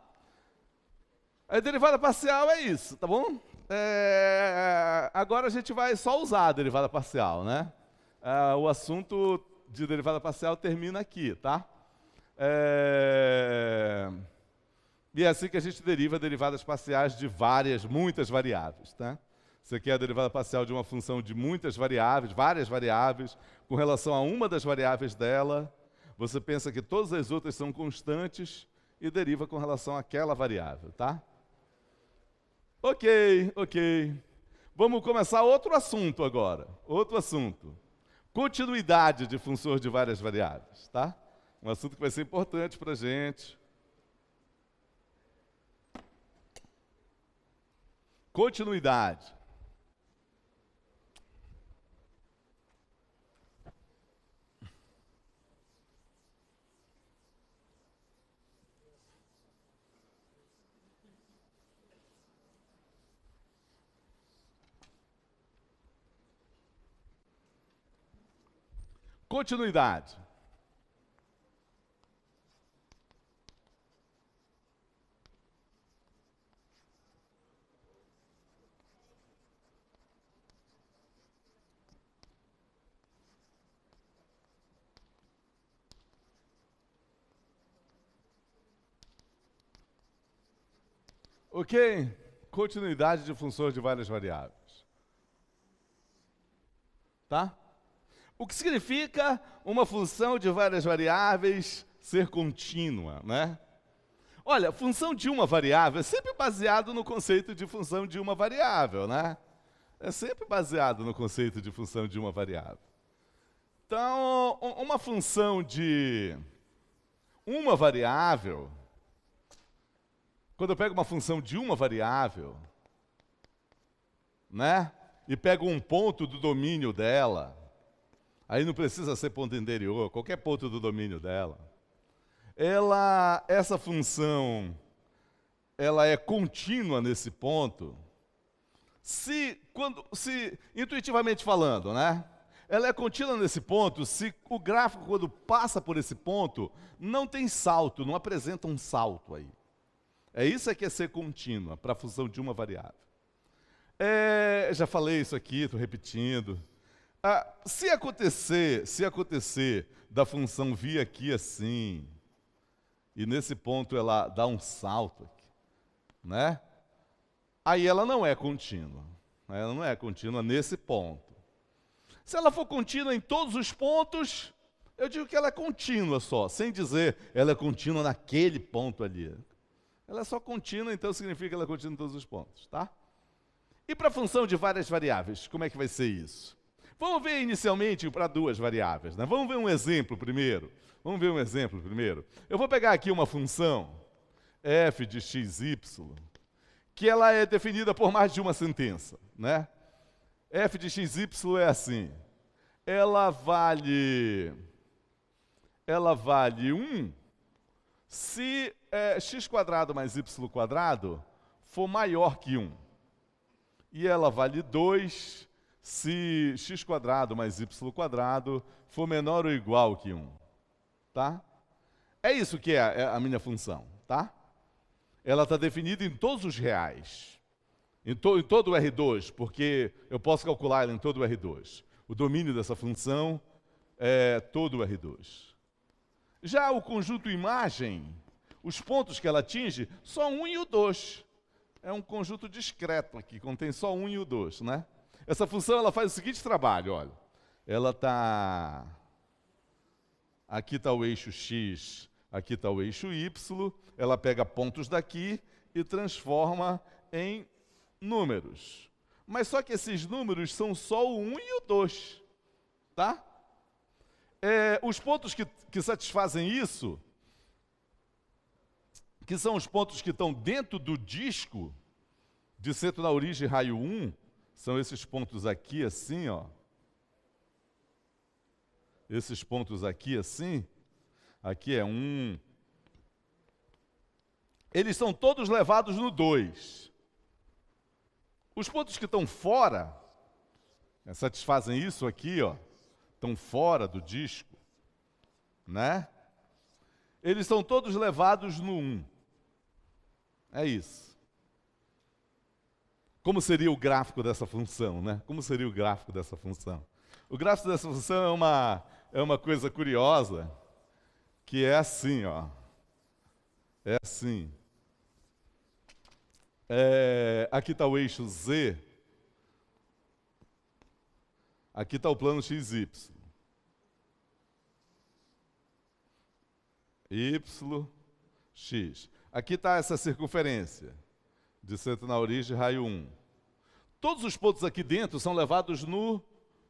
A derivada parcial é isso, tá bom? Agora a gente vai só usar a derivada parcial, né? O assunto de derivada parcial termina aqui, tá? E é assim que a gente deriva derivadas parciais de muitas variáveis, tá? Você quer a derivada parcial de uma função de muitas variáveis, várias variáveis, com relação a uma das variáveis dela, você pensa que todas as outras são constantes e deriva com relação àquela variável, tá? Ok. Vamos começar outro assunto agora. Outro assunto. Continuidade de funções de várias variáveis, tá? Um assunto que vai ser importante para a gente. Continuidade. Continuidade. Ok? Continuidade de funções de várias variáveis. Tá? O que significa uma função de várias variáveis ser contínua, né? Olha, função de uma variável é sempre baseado no conceito de função de uma variável, né? É sempre baseado no conceito de função de uma variável. Então, uma função de uma variável, quando eu pego uma função de uma variável, né? E pego um ponto do domínio dela, aí não precisa ser ponto interior, qualquer ponto do domínio dela. Essa função, ela é contínua nesse ponto, Se intuitivamente falando, né? Ela é contínua nesse ponto, se o gráfico, quando passa por esse ponto, não tem salto, não apresenta um salto aí. É isso que é ser contínua, para a função de uma variável. Já falei isso aqui, estou repetindo. Se acontecer da função vir aqui assim, e nesse ponto ela dá um salto aqui, né? Aí ela não é contínua. Ela não é contínua nesse ponto. Se ela for contínua em todos os pontos, eu digo que ela é contínua só, sem dizer ela é contínua naquele ponto ali. Ela é só contínua, então significa que ela é contínua em todos os pontos, tá? E para a função de várias variáveis, como é que vai ser isso? Vamos ver inicialmente para duas variáveis, né? Vamos ver um exemplo primeiro. Eu vou pegar aqui uma função, f de xy, que ela é definida por mais de uma sentença, né? F de xy é assim. Ela vale 1 se x² mais y² for maior que 1. E ela vale 2 se x² mais y² for menor ou igual que 1. Tá? É isso que é a minha função, tá? Ela está definida em todos os reais. Em todo o R2, porque eu posso calcular ela em todo o R2. O domínio dessa função é todo o R2. Já o conjunto imagem, os pontos que ela atinge, só 1 e o 2. É um conjunto discreto aqui, contém só 1 e o 2, né? Essa função ela faz o seguinte trabalho, olha. Ela está... Aqui está o eixo x, aqui está o eixo y. Ela pega pontos daqui e transforma em números. Mas só que esses números são só o 1 e o 2. Tá? Os pontos que satisfazem isso, que são os pontos que estão dentro do disco de centro na origem raio 1, são esses pontos aqui assim, ó. Esses pontos aqui assim, aqui é 1. Eles são todos levados no 2. Os pontos que estão fora, satisfazem isso aqui, ó, estão fora do disco, né? Eles são todos levados no 1. É isso. Como seria o gráfico dessa função, né? Como seria o gráfico dessa função? O gráfico dessa função é uma coisa curiosa, que é assim, ó. É assim. Aqui está o eixo Z. Aqui está o plano XY. Y, X. Aqui está essa circunferência de centro na origem, raio 1. Todos os pontos aqui dentro são levados no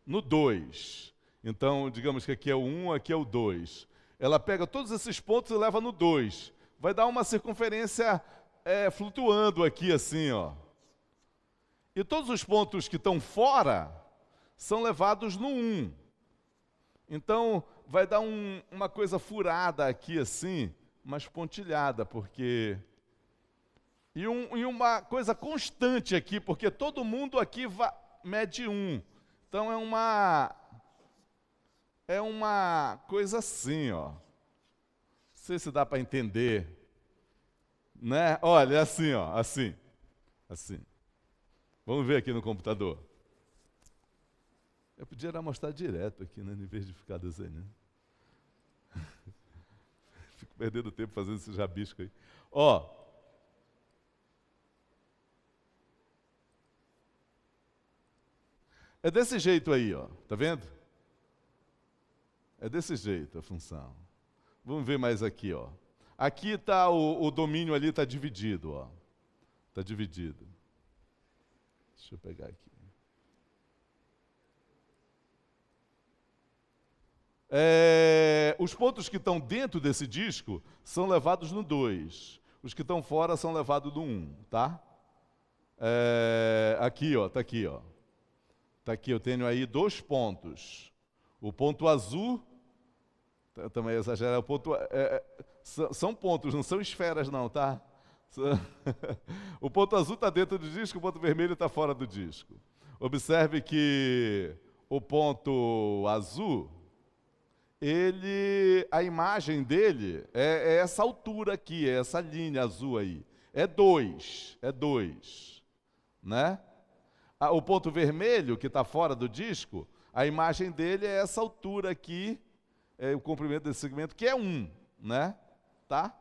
2. Então, digamos que aqui é o 1, aqui é o 2. Ela pega todos esses pontos e leva no 2. Vai dar uma circunferência flutuando aqui assim, ó. E todos os pontos que estão fora são levados no 1. Então, vai dar uma coisa furada aqui assim, mas pontilhada, porque... E uma coisa constante aqui, porque todo mundo aqui mede 1. Então, é uma coisa assim, ó. Não sei se dá para entender. Né? Olha, é assim, ó, assim. Assim. Vamos ver aqui no computador. Eu podia mostrar direto aqui, né, em vez de ficar desenhando. Fico perdendo tempo fazendo esse rabisco aí. Ó. É desse jeito aí, ó. Tá vendo? É desse jeito a função. Vamos ver mais aqui, ó. Aqui está o domínio ali, está dividido, ó. Está dividido. Deixa eu pegar aqui. Os pontos que estão dentro desse disco são levados no 2. Os que estão fora são levados no 1, tá? Aqui, ó, tá aqui, ó. Tá aqui, eu tenho aí 2 pontos. O ponto azul, também exagero, o ponto... são pontos, não são esferas não, tá? O ponto azul está dentro do disco, o ponto vermelho está fora do disco. Observe que o ponto azul, a imagem dele é essa altura aqui, é essa linha azul aí. É 2, né? O ponto vermelho, que está fora do disco, a imagem dele é essa altura aqui, o comprimento desse segmento, que é 1, né? Tá?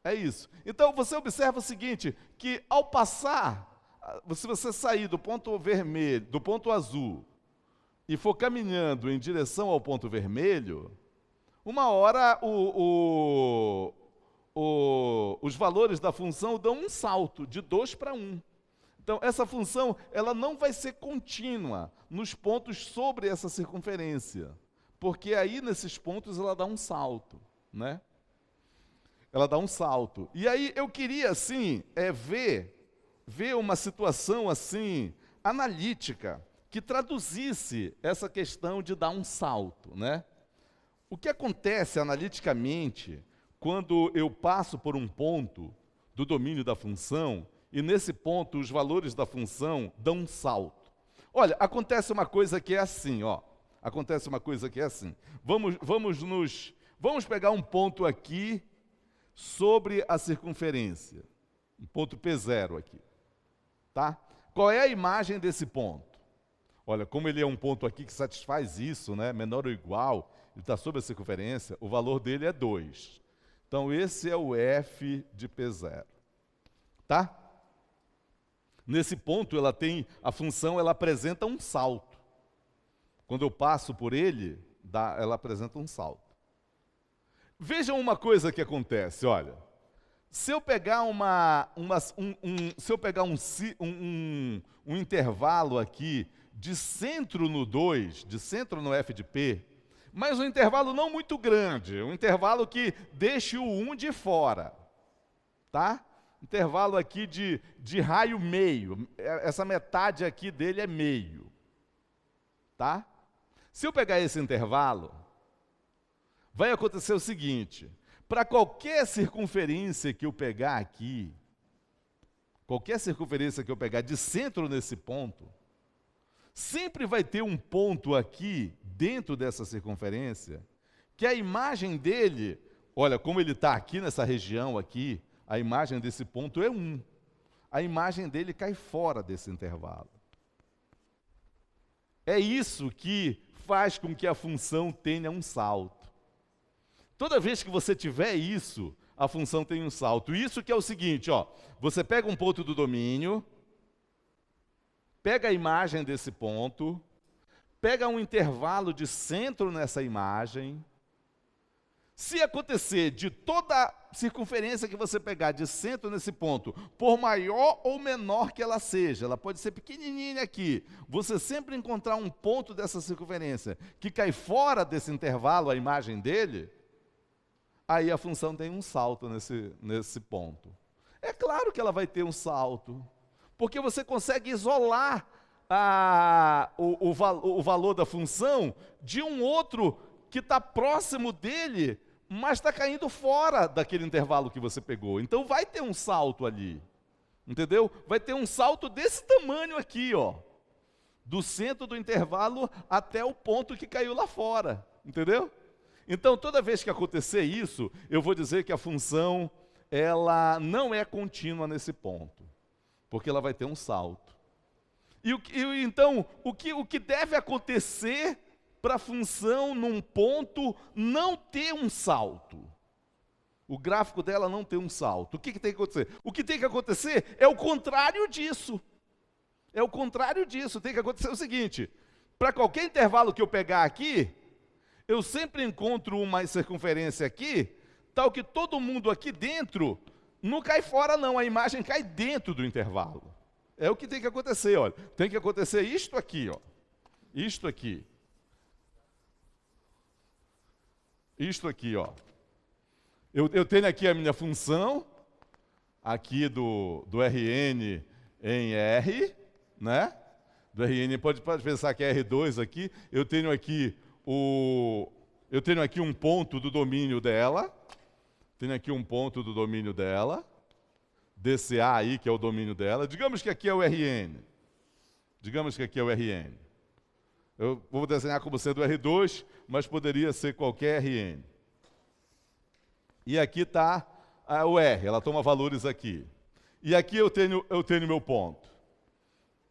É isso. Então, você observa o seguinte, que ao passar, se você sair do ponto vermelho, do ponto azul, e for caminhando em direção ao ponto vermelho, uma hora os valores da função dão um salto de 2 para 1. Então, essa função ela não vai ser contínua nos pontos sobre essa circunferência, porque aí, nesses pontos, ela dá um salto, né? Ela dá um salto. E aí, eu queria, assim, ver uma situação, assim, analítica, que traduzisse essa questão de dar um salto, né? O que acontece analiticamente quando eu passo por um ponto do domínio da função e nesse ponto os valores da função dão um salto? Olha, acontece uma coisa que é assim, ó. Acontece uma coisa que é assim. Vamos pegar um ponto aqui sobre a circunferência. Um ponto P0 aqui. Tá? Qual é a imagem desse ponto? Olha, como ele é um ponto aqui que satisfaz isso, né? Menor ou igual, ele está sobre a circunferência, o valor dele é 2. Então, esse é o f de P0. Tá? Nesse ponto, a função ela apresenta um salto. Quando eu passo por ele, ela apresenta um salto. Vejam uma coisa que acontece, olha. Se eu pegar um intervalo aqui de centro no 2, de centro no f de P, mas um intervalo não muito grande, um intervalo que deixe o 1 de fora, tá? Intervalo aqui de raio meio, essa metade aqui dele é meio, tá? Se eu pegar esse intervalo, vai acontecer o seguinte, para qualquer circunferência que eu pegar aqui, qualquer circunferência que eu pegar de centro nesse ponto, sempre vai ter um ponto aqui, dentro dessa circunferência, que a imagem dele, olha, como ele está aqui nessa região aqui, a imagem desse ponto é 1. A imagem dele cai fora desse intervalo. É isso que faz com que a função tenha um salto. Toda vez que você tiver isso, a função tem um salto. Isso que é o seguinte, ó, você pega um ponto do domínio, pega a imagem desse ponto, pega um intervalo de centro nessa imagem. Se acontecer de toda circunferência que você pegar de centro nesse ponto, por maior ou menor que ela seja, ela pode ser pequenininha aqui, você sempre encontrar um ponto dessa circunferência que cai fora desse intervalo, a imagem dele, aí a função tem um salto nesse ponto. É claro que ela vai ter um salto, porque você consegue isolar o valor da função de um outro que está próximo dele, mas está caindo fora daquele intervalo que você pegou. Então vai ter um salto ali, entendeu? Vai ter um salto desse tamanho aqui, ó, do centro do intervalo até o ponto que caiu lá fora, entendeu? Então, toda vez que acontecer isso, eu vou dizer que a função ela não é contínua nesse ponto, porque ela vai ter um salto. Então, o que deve acontecer para a função num ponto não ter um salto? O gráfico dela não ter um salto. O que tem que acontecer? O que tem que acontecer é o contrário disso. É o contrário disso. Tem que acontecer o seguinte, para qualquer intervalo que eu pegar aqui, eu sempre encontro uma circunferência aqui, tal que todo mundo aqui dentro não cai fora não, a imagem cai dentro do intervalo. É o que tem que acontecer, olha. Tem que acontecer isto aqui, ó. Isto aqui. Isto aqui, ó. Eu tenho aqui a minha função, aqui do Rn em R, né? Do Rn, pode pensar que é R2 aqui. Eu tenho aqui um ponto do domínio dela. Tenho aqui um ponto do domínio dela. desse A aí, que é o domínio dela. Digamos que aqui é o Rn. Digamos que aqui é o Rn. Eu vou desenhar como sendo o R2, mas poderia ser qualquer Rn. E aqui está o R, ela toma valores aqui. E aqui eu tenho meu ponto.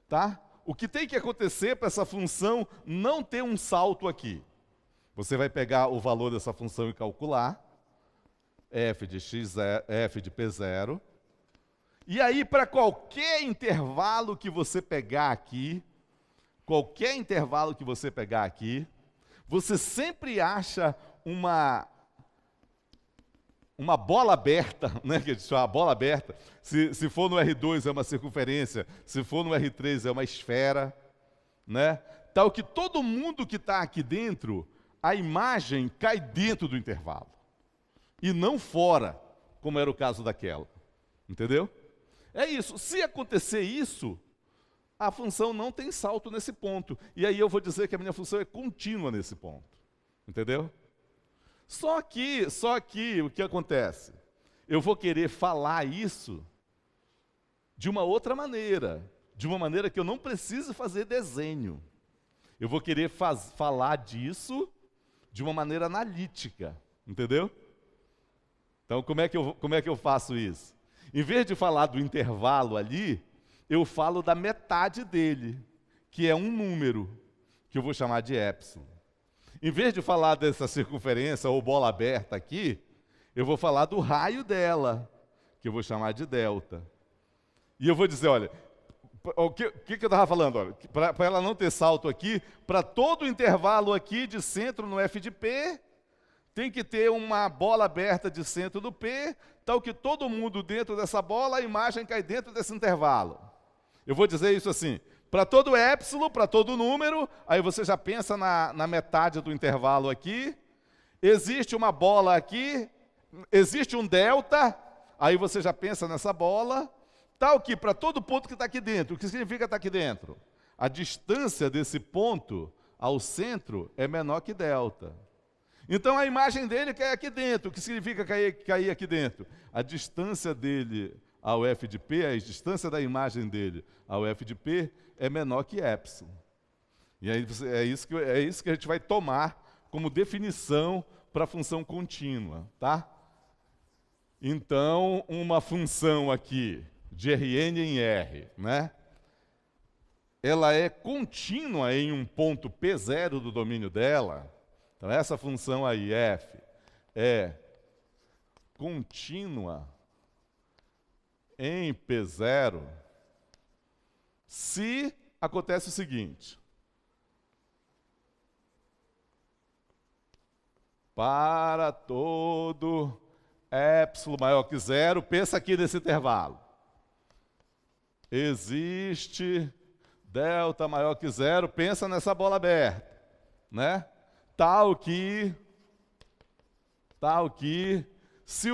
Tá? O que tem que acontecer para essa função não ter um salto aqui? Você vai pegar o valor dessa função e calcular, f de P0. E aí, para qualquer intervalo que você pegar aqui, você sempre acha uma bola aberta, né, que a gente chama bola aberta. Se for no R2 é uma circunferência, se for no R3 é uma esfera, né? Tal que todo mundo que está aqui dentro, a imagem cai dentro do intervalo e não fora, como era o caso daquela. Entendeu? É isso. Se acontecer isso, a função não tem salto nesse ponto. E aí eu vou dizer que a minha função é contínua nesse ponto. Entendeu? Só que o que acontece? Eu vou querer falar isso de uma outra maneira, de uma maneira que eu não precise fazer desenho. Eu vou querer falar disso de uma maneira analítica, entendeu? Então, como é que eu faço isso? Em vez de falar do intervalo ali, eu falo da metade dele, que é um número, que eu vou chamar de epsilon. Em vez de falar dessa circunferência ou bola aberta aqui, eu vou falar do raio dela, que eu vou chamar de delta. E eu vou dizer, olha, o que eu estava falando? Para ela não ter salto aqui, para todo o intervalo aqui de centro no f de P, tem que ter uma bola aberta de centro do P, tal que todo mundo dentro dessa bola, a imagem cai dentro desse intervalo. Eu vou dizer isso assim, para todo epsilon, para todo número, aí você já pensa na metade do intervalo aqui, existe uma bola aqui, existe um delta, aí você já pensa nessa bola, tal que para todo ponto que está aqui dentro, o que significa estar aqui dentro? A distância desse ponto ao centro é menor que delta. Então a imagem dele cai aqui dentro, o que significa cair aqui dentro? A distância dele ao f de P, a distância da imagem dele ao f de P é menor que epsilon. E aí é isso que a gente vai tomar como definição para a função contínua, tá? Então, uma função aqui de Rn em R, né? Ela é contínua em um ponto P0 do domínio dela. Então, essa função aí, f, é contínua em P0 se acontece o seguinte. Para todo epsilon maior que 0, pensa aqui nesse intervalo. Existe delta maior que 0, pensa nessa bola aberta, né? Tal que se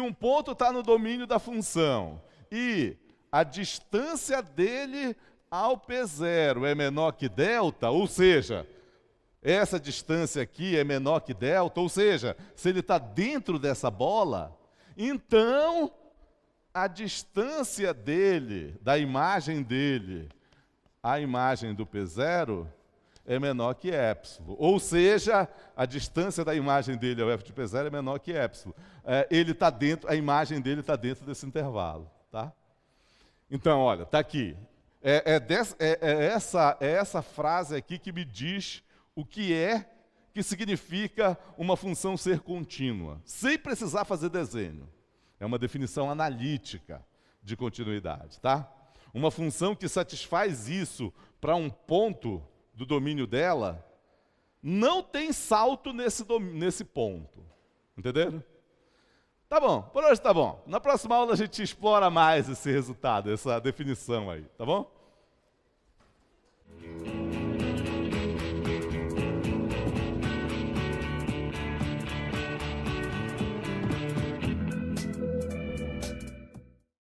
um ponto está no domínio da função e a distância dele ao P0 é menor que delta, ou seja, essa distância aqui é menor que delta, ou seja, se ele está dentro dessa bola, então a distância dele, da imagem dele, à imagem do P0, é menor que epsilon. Ou seja, a distância da imagem dele ao f de P0 é menor que epsilon. Ele está dentro, a imagem dele está dentro desse intervalo. Tá? Então, olha, está aqui. Essa frase aqui que me diz o que significa uma função ser contínua, sem precisar fazer desenho. É uma definição analítica de continuidade. Tá? Uma função que satisfaz isso para um ponto do domínio dela, não tem salto nesse ponto. Entenderam? Tá bom, por hoje tá bom. Na próxima aula a gente explora mais esse resultado, essa definição aí, tá bom?